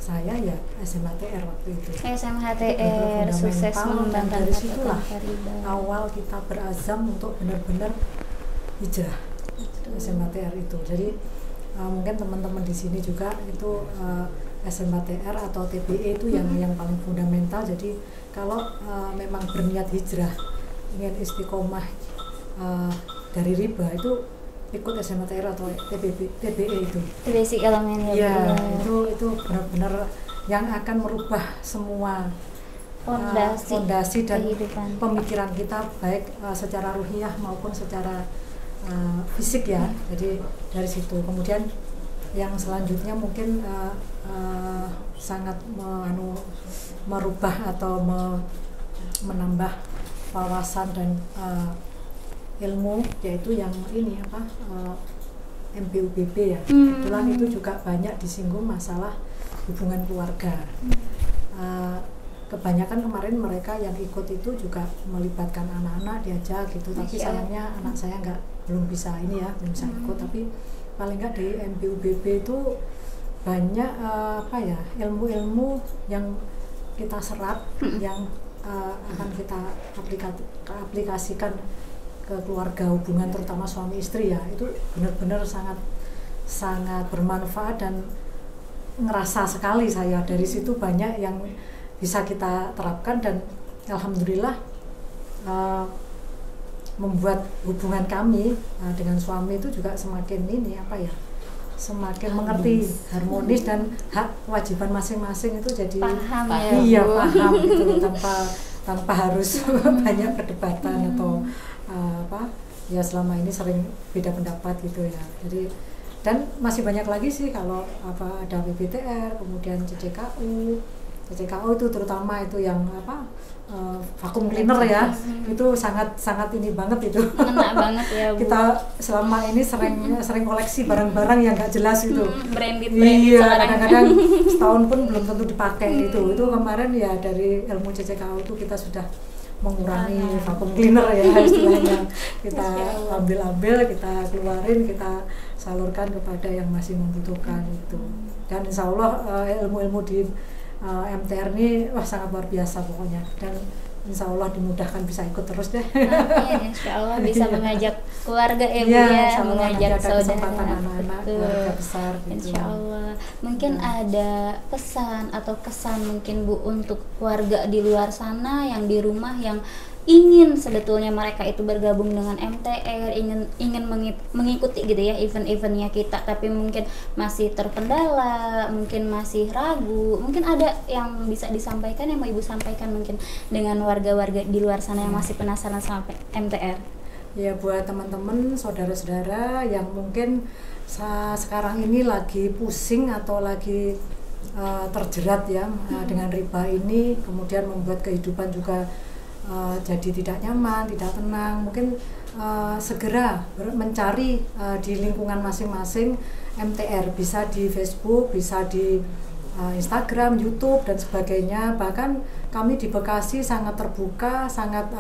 saya ya SMHTR waktu itu. SMHTR sukses mengembangkan dari situlah riba. awal kita berazam untuk benar-benar hijrah SMHTR itu. Jadi mungkin teman-teman di sini juga itu SMHTR atau TBE itu yang paling fundamental. Jadi kalau memang berniat hijrah, ingin istiqomah dari riba, itu ikut SMHTR atau TBE itu. Basic elemen ya. Itu benar-benar yang akan merubah semua fondasi dan kehidupan. Pemikiran kita, baik secara ruhiyah maupun secara fisik ya. Jadi dari situ kemudian yang selanjutnya mungkin sangat merubah atau menambah wawasan dan ilmu, yaitu yang ini MPUBB ya. Kebetulan itu juga banyak disinggung masalah hubungan keluarga. Kebanyakan kemarin mereka yang ikut itu juga melibatkan anak-anak, diajak gitu, tapi sayangnya anak saya belum bisa ikut. Tapi paling nggak di MPUBB itu banyak ilmu-ilmu yang kita serap, yang akan kita aplikasikan ke keluarga, hubungan terutama suami istri ya. Itu benar-benar sangat bermanfaat dan ngerasa sekali saya dari situ banyak yang bisa kita terapkan, dan alhamdulillah membuat hubungan kami dengan suami itu juga semakin semakin mengerti, harmonis, dan hak kewajiban masing-masing itu jadi paham paham gitu, tanpa harus banyak perdebatan atau selama ini sering beda pendapat gitu ya. Jadi dan masih banyak lagi sih kalau ada PBTR, kemudian CCKU itu terutama itu yang vakum cleaner ya, itu sangat ini banget itu. Kena banget ya Bu. Kita selama ini sering koleksi barang-barang yang nggak jelas itu. Branded kadang-kadang setahun pun belum tentu dipakai itu. Itu kemarin ya dari ilmu CCKU itu kita sudah mengurangi vakum cleaner ya istilahnya. Kita ambil, kita keluarin, kita salurkan kepada yang masih membutuhkan itu. Dan insya Allah ilmu-ilmu di MTR ini sangat luar biasa pokoknya, dan insya Allah dimudahkan bisa ikut terus deh. Amin, insya Allah bisa mengajak keluarga mengajak saudara, anak-anak, keluarga besar gitu. Insya Allah. Mungkin ada pesan atau kesan mungkin Bu untuk keluarga di luar sana yang di rumah yang ingin sebetulnya mereka itu bergabung dengan MTR, ingin mengikuti gitu ya event-eventnya kita, tapi mungkin masih terkendala, mungkin masih ragu. Mungkin ada yang bisa disampaikan, yang mau Ibu sampaikan mungkin dengan warga-warga di luar sana yang masih penasaran sama MTR. Ya, buat teman-teman, saudara-saudara yang mungkin sekarang ini lagi pusing atau lagi terjerat ya dengan riba ini, kemudian membuat kehidupan juga jadi tidak nyaman, tidak tenang, mungkin segera mencari di lingkungan masing-masing MTR, bisa di Facebook, bisa di Instagram, YouTube dan sebagainya. Bahkan kami di Bekasi sangat terbuka, sangat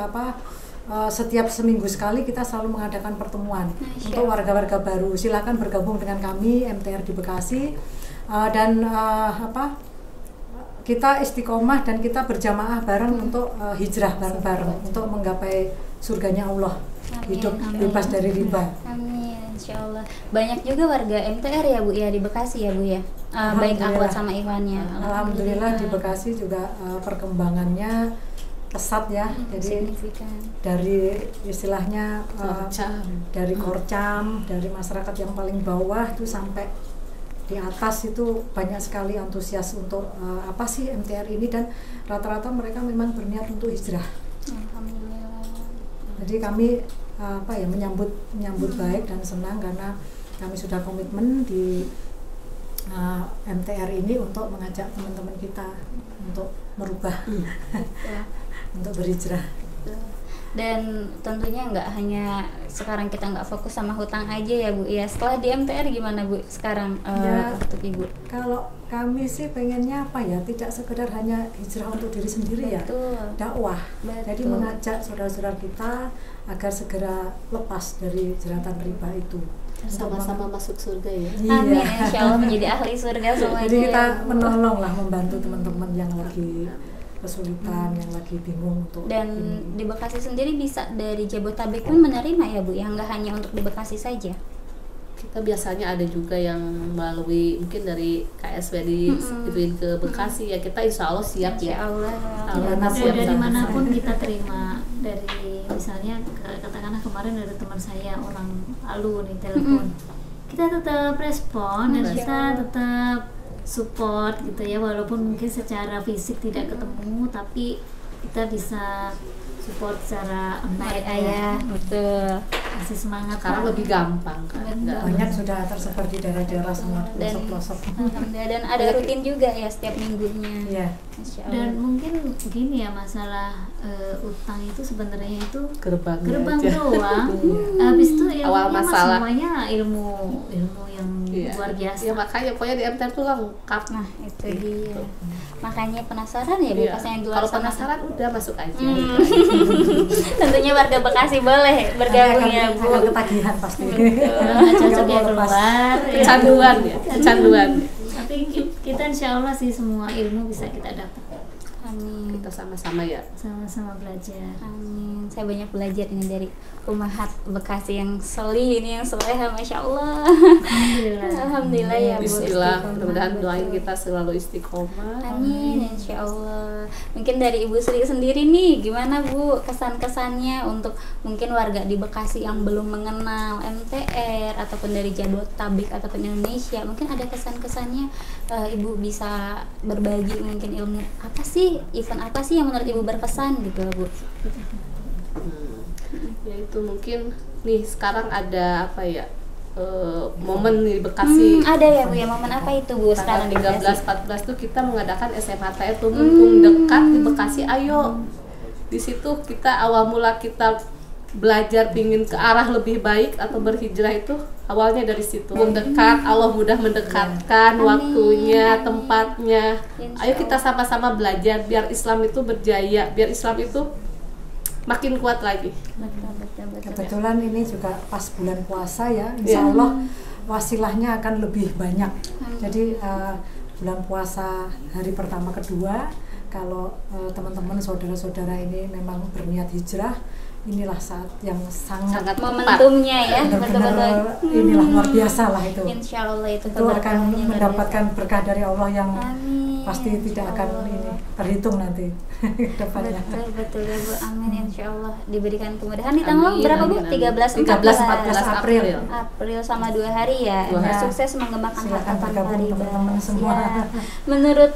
setiap seminggu sekali kita selalu mengadakan pertemuan untuk warga-warga baru. Silakan bergabung dengan kami MTR di Bekasi, dan kita istiqomah dan kita berjamaah bareng untuk hijrah bareng-bareng untuk menggapai surganya Allah. Amin. Hidup bebas dari riba. Amin, insya Allah. Banyak juga warga MTR ya Bu ya di Bekasi ya Bu ya, baik akhwat sama ikhwannya. Alhamdulillah di Bekasi juga perkembangannya pesat ya. Jadi signifikan. Dari istilahnya dari Korcam, dari masyarakat yang paling bawah itu sampai di atas itu banyak sekali antusias untuk apa sih MTR ini, dan rata-rata mereka memang berniat untuk hijrah. Alhamdulillah. Jadi kami menyambut baik dan senang karena kami sudah komitmen di MTR ini untuk mengajak teman-teman kita untuk merubah, untuk berhijrah. Dan tentunya nggak hanya sekarang kita nggak fokus sama hutang aja ya Bu ya. Setelah di MTR gimana Bu sekarang Ya. untuk Ibu? Kalau kami sih pengennya apa ya, tidak sekedar hanya hijrah untuk diri sendiri ya, Betul. dakwah. Betul. Jadi mengajak saudara-saudara kita agar segera lepas dari jeratan riba itu. Sama-sama masuk surga ya. Iya. Amin, insya Allah menjadi ahli surga semuanya. Jadi kita ya, Bu. menolong lah, membantu teman-teman yang lagi kesulitan, yang lagi bingung untuk Dan di Bekasi sendiri bisa dari Jabotabek pun menerima ya Bu, yang nggak hanya untuk di Bekasi saja. Kita biasanya ada juga yang melalui mungkin dari KSW dituin ke Bekasi ya, kita insya Allah siap Insya ya. Allah. Allah Dari siap. manapun kita terima, dari misalnya katakanlah kemarin ada teman saya orang Palu nih telepon, kita tetap respon dan kita tetap support gitu ya, walaupun mungkin secara fisik tidak ketemu tapi kita bisa support secara online Ayah, betul. kasih semangat Sekarang lah. lebih gampang kan. Betul. Nggak- banyak sudah tersebar di daerah-daerah semua, Dan pelosok-pelosok. alhamdulillah, dan ada rutin juga ya setiap minggunya. Iya. Masya Dan Allah. mungkin gini ya, masalah utang itu sebenarnya itu Gerbangnya gerbang aja. doang. Habis itu Awal ilmunya mah masalah. semuanya ilmu yang Iya. luar biasa. Ya makanya pokoknya di MTR tuh lengkap. Nah itu dia. Makanya penasaran ya Bu, Iya. pas yang di luar Kalau sana. penasaran udah masuk aja. Tentunya warga Bekasi boleh bergabung ya Bu. Akan ketagihan pasti. Nggak cocok ya Nggak mau lepas. keluar. ya. Kecanduan ya, kecanduan. Tapi kita insya Allah sih semua ilmu bisa kita dapat, Amin. Kita sama-sama ya. sama-sama belajar. Amin. Saya banyak belajar ini dari Ummahat Bekasi yang solih ini, yang soleha, masya Allah. Alhamdulillah. Alhamdulillah ya Bu. Bismillah, Istiqomah. mudah-mudahan doain Betul. kita selalu istiqomah. Amin, insya Allah. Mungkin dari Ibu Sri sendiri nih, gimana Bu kesan-kesannya untuk mungkin warga di Bekasi yang belum mengenal MTR ataupun dari Jabotabek ataupun Indonesia, mungkin ada kesan-kesannya Ibu bisa berbagi mungkin ilmu apa sih, event apa sih yang menurut Ibu berkesan gitu Bu? Ya itu mungkin nih sekarang ada apa ya, momen di Bekasi. Ada ya Bu ya, momen apa itu Bu sekarang di Tanggal Bekasi? 13-14 tuh kita mengadakan SMHTR tuh mumpung dekat di Bekasi, ayo. Di situ kita awal mula kita belajar pingin ke arah lebih baik atau berhijrah itu awalnya dari situ. Mumpung dekat, Allah mudah mendekatkan Amin, waktunya, amin. tempatnya. Insya Ayo kita Allah. sama-sama belajar biar Islam itu berjaya, biar Islam itu makin kuat lagi. Betul. Kebetulan ini juga pas bulan puasa ya, insya Allah wasilahnya akan lebih banyak. Jadi bulan puasa hari pertama kedua, kalau teman-teman saudara-saudara ini memang berniat hijrah, inilah saat yang sangat Sangat Momentumnya ya, benar-benar betul-betul. inilah luar biasa lah itu. Insya Allah itu Itu akan keberkahannya luar mendapatkan biasa. berkah dari Allah yang Amin. pasti tidak akan Insya ini Allah. terhitung nanti ke depannya. Betul ya Bu, amin, insya Allah diberikan kemudahan. Di tanggal Amin, berapa Bu? amin, amin. 13, 13-14 April. April sama 2 hari ya. Dua hari. Sukses mengembangkan Silakan harta tanpa bergabung riba. teman-teman semua. Ya. Menurut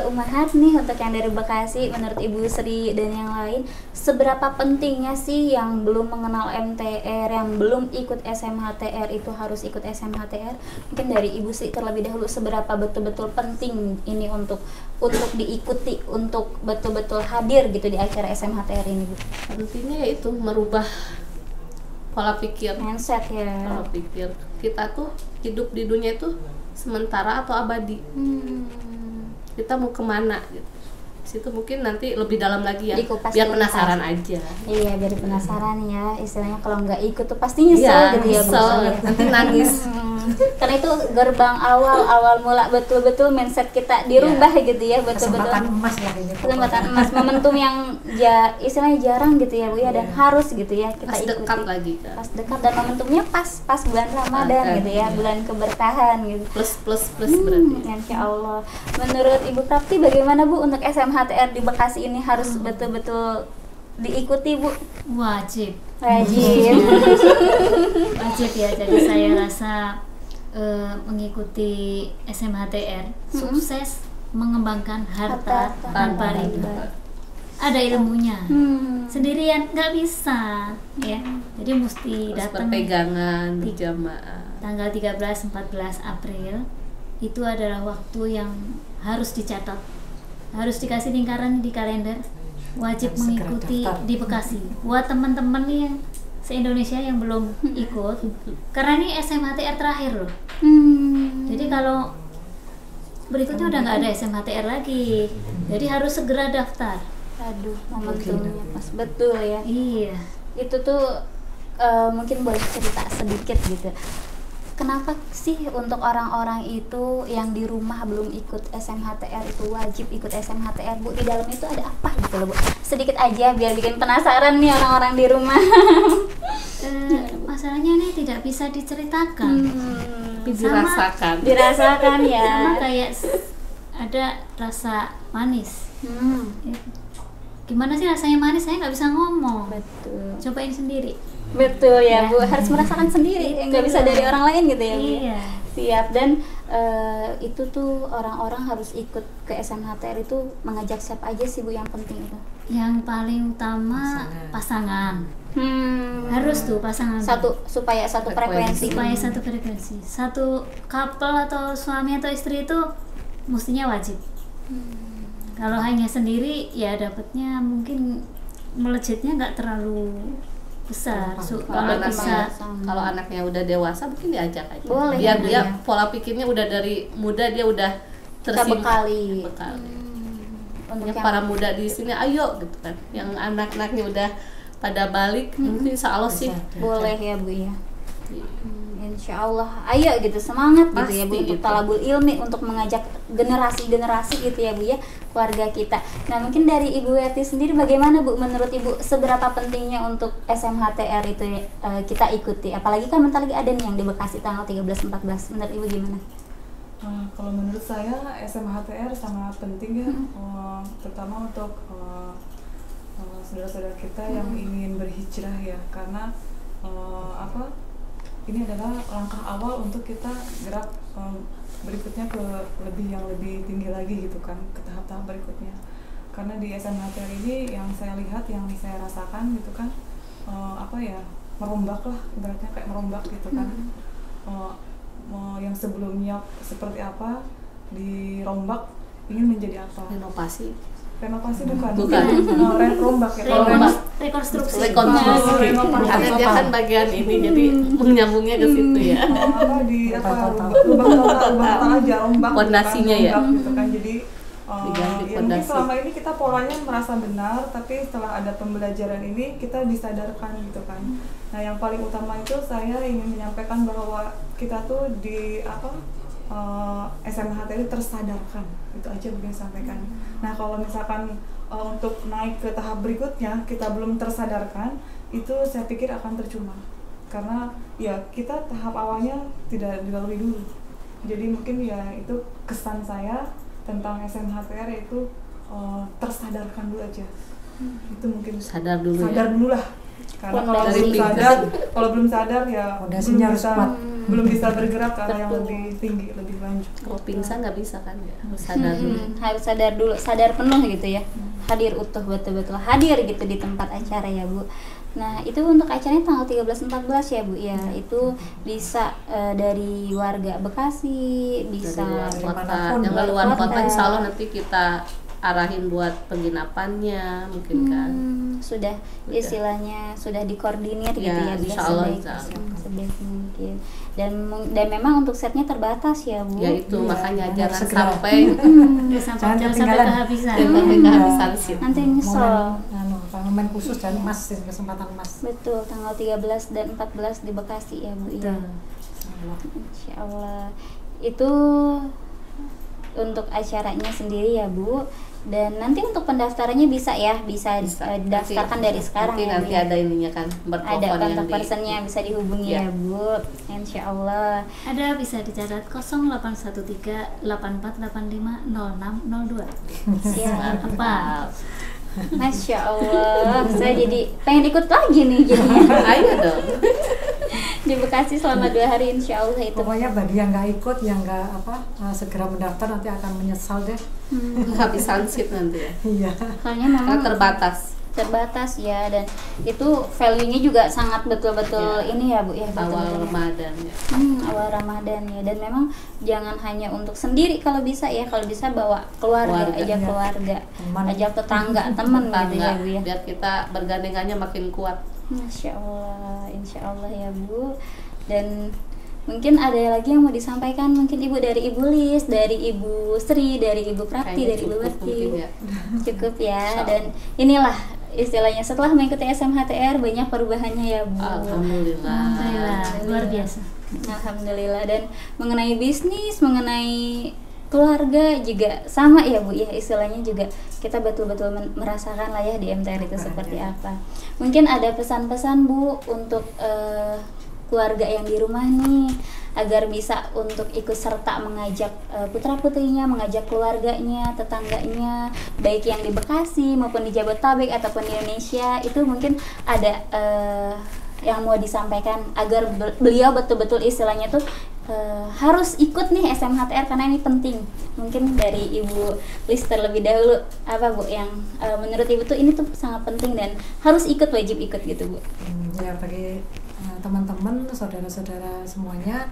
Ummahat nih, untuk yang dari Bekasi, menurut Ibu Sri dan yang lain, seberapa pentingnya sih yang belum mengenal MTR, yang belum ikut SMHTR itu harus ikut SMHTR? Mungkin dari Ibu Sri terlebih dahulu, seberapa betul-betul penting ini untuk diikuti, untuk betul-betul hadir gitu di acara SMHTR ini Bu? Pentingnya yaitu merubah pola pikir. Mindset ya. Pola pikir kita tuh hidup di dunia itu sementara atau abadi. Kita mau kemana gitu. Situ mungkin nanti lebih dalam lagi ya, Dikupas biar tuntas. penasaran aja. Iya, biar penasaran ya. Istilahnya kalau nggak ikut tuh pasti nyesel Iya, gitu ya Bu. nyesel, nanti nangis. Karena itu gerbang awal mula betul-betul mindset kita dirubah gitu ya, betul-betul. Kesempatan emas lah ini. Kesempatan emas, momentum yang istilahnya jarang gitu ya Bu ya, dan harus gitu ya kita Pas ikuti. dekat lagi kan. Pas dekat, dan momentumnya pas bulan Ramadan gitu ya, bulan keberkahan gitu. Plus berarti. Insya Allah. Menurut Ibu Prapti bagaimana Bu untuk SMHTR di Bekasi ini harus betul-betul diikuti Bu? Wajib Wajib. wajib ya. Jadi saya rasa mengikuti SMHTR sukses mengembangkan harta tanpa riba. Ada ilmunya. Sendirian nggak bisa ya. Jadi mesti Terus datang berpegangan, berjamaah. tanggal 13-14 April. Itu adalah waktu yang harus dicatat, harus dikasih lingkaran di kalender. wajib Dan segera mengikuti daftar. di Bekasi. Buat teman-teman nih yang se-Indonesia yang belum ikut, karena ini SMHTR terakhir loh. Jadi kalau berikutnya udah nggak ada SMHTR lagi, jadi harus segera daftar. Aduh, momentumnya pas betul ya. Iya. Itu tuh mungkin boleh cerita sedikit gitu. Kenapa sih untuk orang-orang itu yang di rumah belum ikut SMHTR itu wajib ikut SMHTR, Bu? Di dalam itu ada apa gitu loh, Bu? Sedikit aja biar bikin penasaran nih orang-orang di rumah. Masalahnya ini tidak bisa diceritakan. Dirasakan. Dirasakan ya. Sama kayak ada rasa manis. Ya. Gimana sih rasanya manis? Saya nggak bisa ngomong. Betul. Cobain sendiri. Betul ya, Bu, harus merasakan sendiri, nggak bisa dari orang lain gitu ya, Bu. Iya. Siap. Dan itu tuh orang-orang harus ikut ke SMHTR itu mengajak siapa aja sih, Bu, yang penting itu? Yang paling utama pasangan. Harus tuh pasangan. Supaya satu frekuensi. Supaya satu frekuensi. Satu couple atau suami atau istri itu mestinya wajib. Kalau hanya sendiri ya dapatnya mungkin melejitnya nggak terlalu besar. Kalau bisa Kalau anaknya udah dewasa mungkin diajak aja. Boleh, Biar ya, dia ya. pola pikirnya udah dari muda, dia udah Terbekali. Untuk Yang yang para muda di sini ayo gitu kan. Yang anak-anaknya udah pada balik, mungkin insya Allah sih. boleh ya, Bu ya. Insya Allah, ayo gitu, semangat gitu ya, Bu, Pasti untuk gitu. talabul ilmi, untuk mengajak generasi-generasi gitu ya, Bu ya, keluarga kita. Nah, mungkin dari Ibu Weti sendiri bagaimana, Bu, menurut Ibu seberapa pentingnya untuk SMHTR itu kita ikuti? Apalagi kan bentar lagi ada nih yang di Bekasi tanggal 13-14. Menurut Ibu gimana? Kalau menurut saya SMHTR sangat penting ya, terutama untuk saudara-saudara kita yang ingin berhijrah ya, karena ini adalah langkah awal untuk kita gerak berikutnya ke lebih tinggi lagi gitu kan, ke tahap-tahap berikutnya. Karena di SMHTR ini yang saya lihat, yang saya rasakan gitu kan, merombak lah, ibaratnya kayak merombak gitu kan. Yang sebelumnya seperti apa dirombak, ingin menjadi apa? Renovasi Bukan. Rombak ya. rekonstruksi. Renovasi. Karena dia kan bagian ini, jadi menyambungnya ke situ ya. Lubang total aja, rombak. Pondasinya ya. Rombak gitu kan. Jadi Diganti ya mungkin pondasi. selama ini kita polanya merasa benar, tapi setelah ada pembelajaran ini kita disadarkan gitu kan. Nah, yang paling utama itu saya ingin menyampaikan bahwa kita tuh di SMHTR tersadarkan, itu aja mungkin sampaikan. Nah, kalau misalkan untuk naik ke tahap berikutnya kita belum tersadarkan, itu saya pikir akan percuma, karena ya kita tahap awalnya tidak dilalui dulu. Jadi mungkin ya itu kesan saya tentang SMHTR yaitu tersadarkan dulu aja. Itu mungkin Sadar dulu ya. dulu lah. Karena kalau Fondasi. belum sadar ya Fondasinya harus kuat. belum bisa bergerak ke arah yang lebih tinggi, lebih lanjut. Kalau pingsan nggak bisa kan ya, harus sadar dulu. Harus sadar dulu, sadar penuh gitu ya. Hadir utuh, betul-betul hadir gitu di tempat acara ya, Bu. Nah, itu untuk acaranya tanggal 13-14 ya, Bu ya. Itu bisa dari warga Bekasi, bisa Dari luar kota, dimanapun, yang luar luar kota kota. insya Allah nanti kita arahin buat penginapannya mungkin kan. Sudah istilahnya sudah dikoordinir gitu Ya, ya, biar insya Allah, sebaik, insya Allah. sebaik mungkin. Dan memang untuk setnya terbatas ya, Bu. Ya itu Iya, makanya harus jangan segera. sampai Jangan sampai ketinggalan. kehabisan. sampai kehabisan seat. Nanti nyesel. momen khusus dan emas, kesempatan emas. Betul, tanggal 13 dan 14 di Bekasi ya, Bu ya. Insya Allah. Itu untuk acaranya sendiri ya, Bu. Dan nanti untuk pendaftarannya bisa daftarkan dari sekarang nanti, ya, Bu, nanti ya. ada ininya kan, nomor Ada telepon yang kontak di personnya, bisa dihubungi Ya. ya, Bu. Insya Allah. Ada, bisa dicatat 0813 8485 0602. Siap. Apa? Masya Allah, saya jadi pengen ikut lagi nih jadinya. Ayo dong. Di Bekasi selama 2 hari, insya Allah itu. Pokoknya bagi yang nggak ikut, yang nggak segera mendaftar nanti akan menyesal deh. Kehabisan seat nanti ya. Iya. Soalnya Karena memang terbatas. terbatas ya, dan itu value-nya juga sangat betul-betul Ya. ini ya Bu ya, Awal betul-betul. Ramadan ya. Awal Ramadan ya, dan memang jangan hanya untuk sendiri kalau bisa ya, kalau bisa bawa keluarga, Keluarga, ajak ya. keluarga, Teman. ajak tetangga, teman gitu Tetangga, ya Bu ya. biar kita bergandengannya makin kuat. Masya Allah, insya Allah ya Bu. Dan mungkin ada lagi yang mau disampaikan, mungkin Ibu, dari Ibu Lis, dari Ibu Sri, dari Ibu Prapti, Kayaknya dari Ibu cukup Berti. mungkin ya. Cukup ya. Insya Dan inilah istilahnya setelah mengikuti SMHTR banyak perubahannya ya Bu. Alhamdulillah. Alhamdulillah, luar biasa. Alhamdulillah. Dan mengenai bisnis, mengenai keluarga juga sama ya Bu ya, istilahnya juga kita betul-betul merasakan lah ya di MTR itu seperti apa. Mungkin ada pesan-pesan Bu untuk keluarga yang di rumah nih, agar bisa untuk ikut serta mengajak putra-putrinya, mengajak keluarganya, tetangganya, baik yang di Bekasi maupun di Jabodetabek ataupun di Indonesia, itu mungkin ada yang mau disampaikan agar beliau betul-betul istilahnya tuh harus ikut nih SMHTR karena ini penting. Mungkin dari Ibu Lis terlebih dahulu, apa Bu yang menurut Ibu tuh ini tuh sangat penting dan harus ikut, wajib ikut gitu Bu. Ya, bagi teman-teman, saudara-saudara semuanya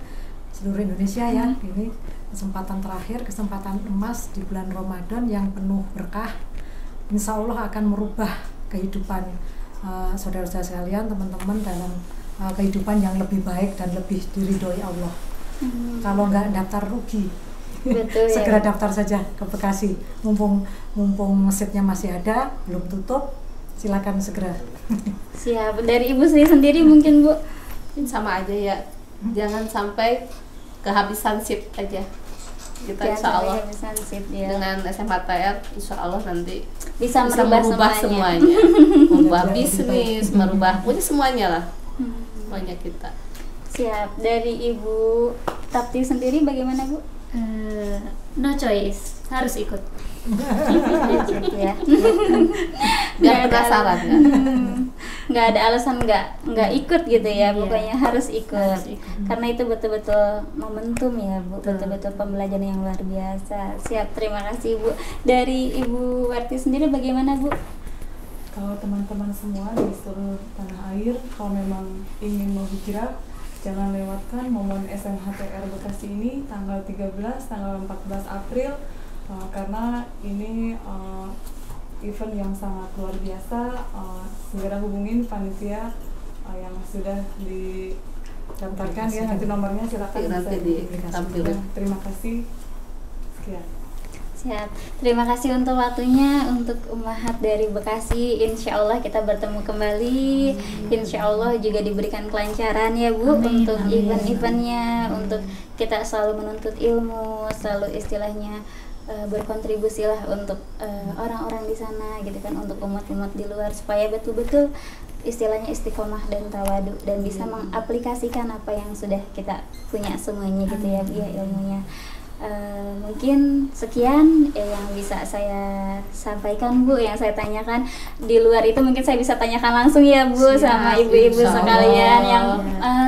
seluruh Indonesia ya, ini kesempatan terakhir, kesempatan emas di bulan Ramadan yang penuh berkah. Insya Allah akan merubah kehidupan saudara-saudara sekalian, teman-teman dalam kehidupan yang lebih baik dan lebih diridhoi Allah. Kalau nggak daftar rugi. Betul ya. Segera daftar saja ke Bekasi, mumpung seatnya masih ada, belum tutup, silakan segera. Siap. Dari Ibu sendiri mungkin Bu. Sama aja ya, jangan sampai kehabisan seat aja. Kita Ya, insya Allah kehabisan seat, ya. dengan SMHTR insya Allah nanti bisa merubah semuanya. merubah bisnis, merubah pokoknya semuanya lah, semuanya kita. Siap. Dari Ibu Prapti sendiri bagaimana Bu? No choice, harus ikut. Wajib ya. Biar penasaran kan. Nggak ada alasan nggak ikut gitu ya, Iya. pokoknya harus ikut. Harus ikut. Karena itu betul-betul momentum ya Bu, betul-betul pembelajaran yang luar biasa. Siap, terima kasih Bu. Dari Ibu Warti sendiri bagaimana Bu? Kalau teman-teman semua di seluruh tanah air, kalau memang ingin menghijrah, jangan lewatkan momen SMHTR Bekasi ini tanggal 13, tanggal 14 April, karena ini event yang sangat luar biasa. Segera hubungin panitia yang sudah didaftarkan ya, nanti nomornya silakan Nanti ditampilkan. Terima kasih. Sekian. Siap. Terima kasih untuk waktunya untuk Ummahat dari Bekasi. Insya Allah kita bertemu kembali. Insya Allah juga diberikan kelancaran ya Bu. Amin, Untuk amin. event-eventnya, untuk kita selalu menuntut ilmu, selalu istilahnya berkontribusi lah untuk orang-orang di sana gitu kan, untuk umat-umat di luar, supaya betul-betul istilahnya istiqomah dan tawadu dan bisa mengaplikasikan apa yang sudah kita punya semuanya gitu ya Bu ya, ilmunya. Mungkin sekian yang bisa saya sampaikan Bu, yang saya tanyakan. Di luar itu mungkin saya bisa tanyakan langsung ya Bu. Siap, sama ibu-ibu insya sekalian Allah. yang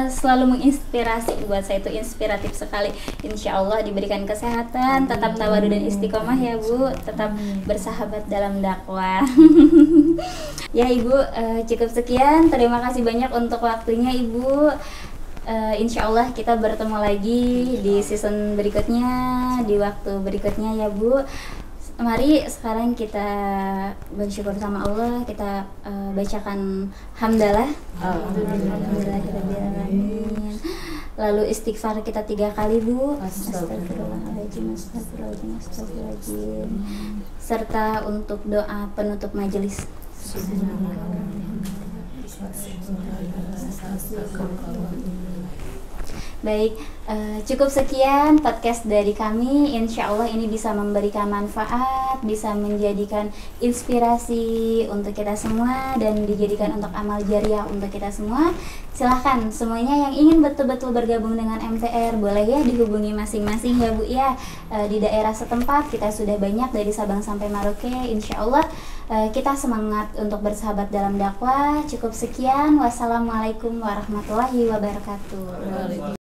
selalu menginspirasi. Buat saya itu inspiratif sekali. Insya Allah diberikan kesehatan, tetap tawadu dan istiqomah ya Bu, tetap bersahabat dalam dakwah. Ya Ibu, cukup sekian. Terima kasih banyak untuk waktunya Ibu. Insya Allah kita bertemu lagi di season berikutnya, di waktu berikutnya ya Bu. Mari sekarang kita bersyukur sama Allah, kita bacakan hamdalah. Alhamdulillahirrahmanirrahim. Lalu istighfar kita 3 kali Bu. Astagfirullahaladzim, astagfirullahaladzim, astagfirullahaladzim. Serta untuk doa penutup majelis. Baik, cukup sekian podcast dari kami. Insya Allah ini bisa memberikan manfaat, bisa menjadikan inspirasi untuk kita semua, dan dijadikan untuk amal jariah untuk kita semua. Silahkan semuanya yang ingin betul-betul bergabung dengan MTR, boleh ya dihubungi masing-masing ya Bu ya. Di daerah setempat kita sudah banyak dari Sabang sampai Merauke. Insya Allah kita semangat untuk bersahabat dalam dakwah. Cukup sekian. Wassalamualaikum warahmatullahi wabarakatuh.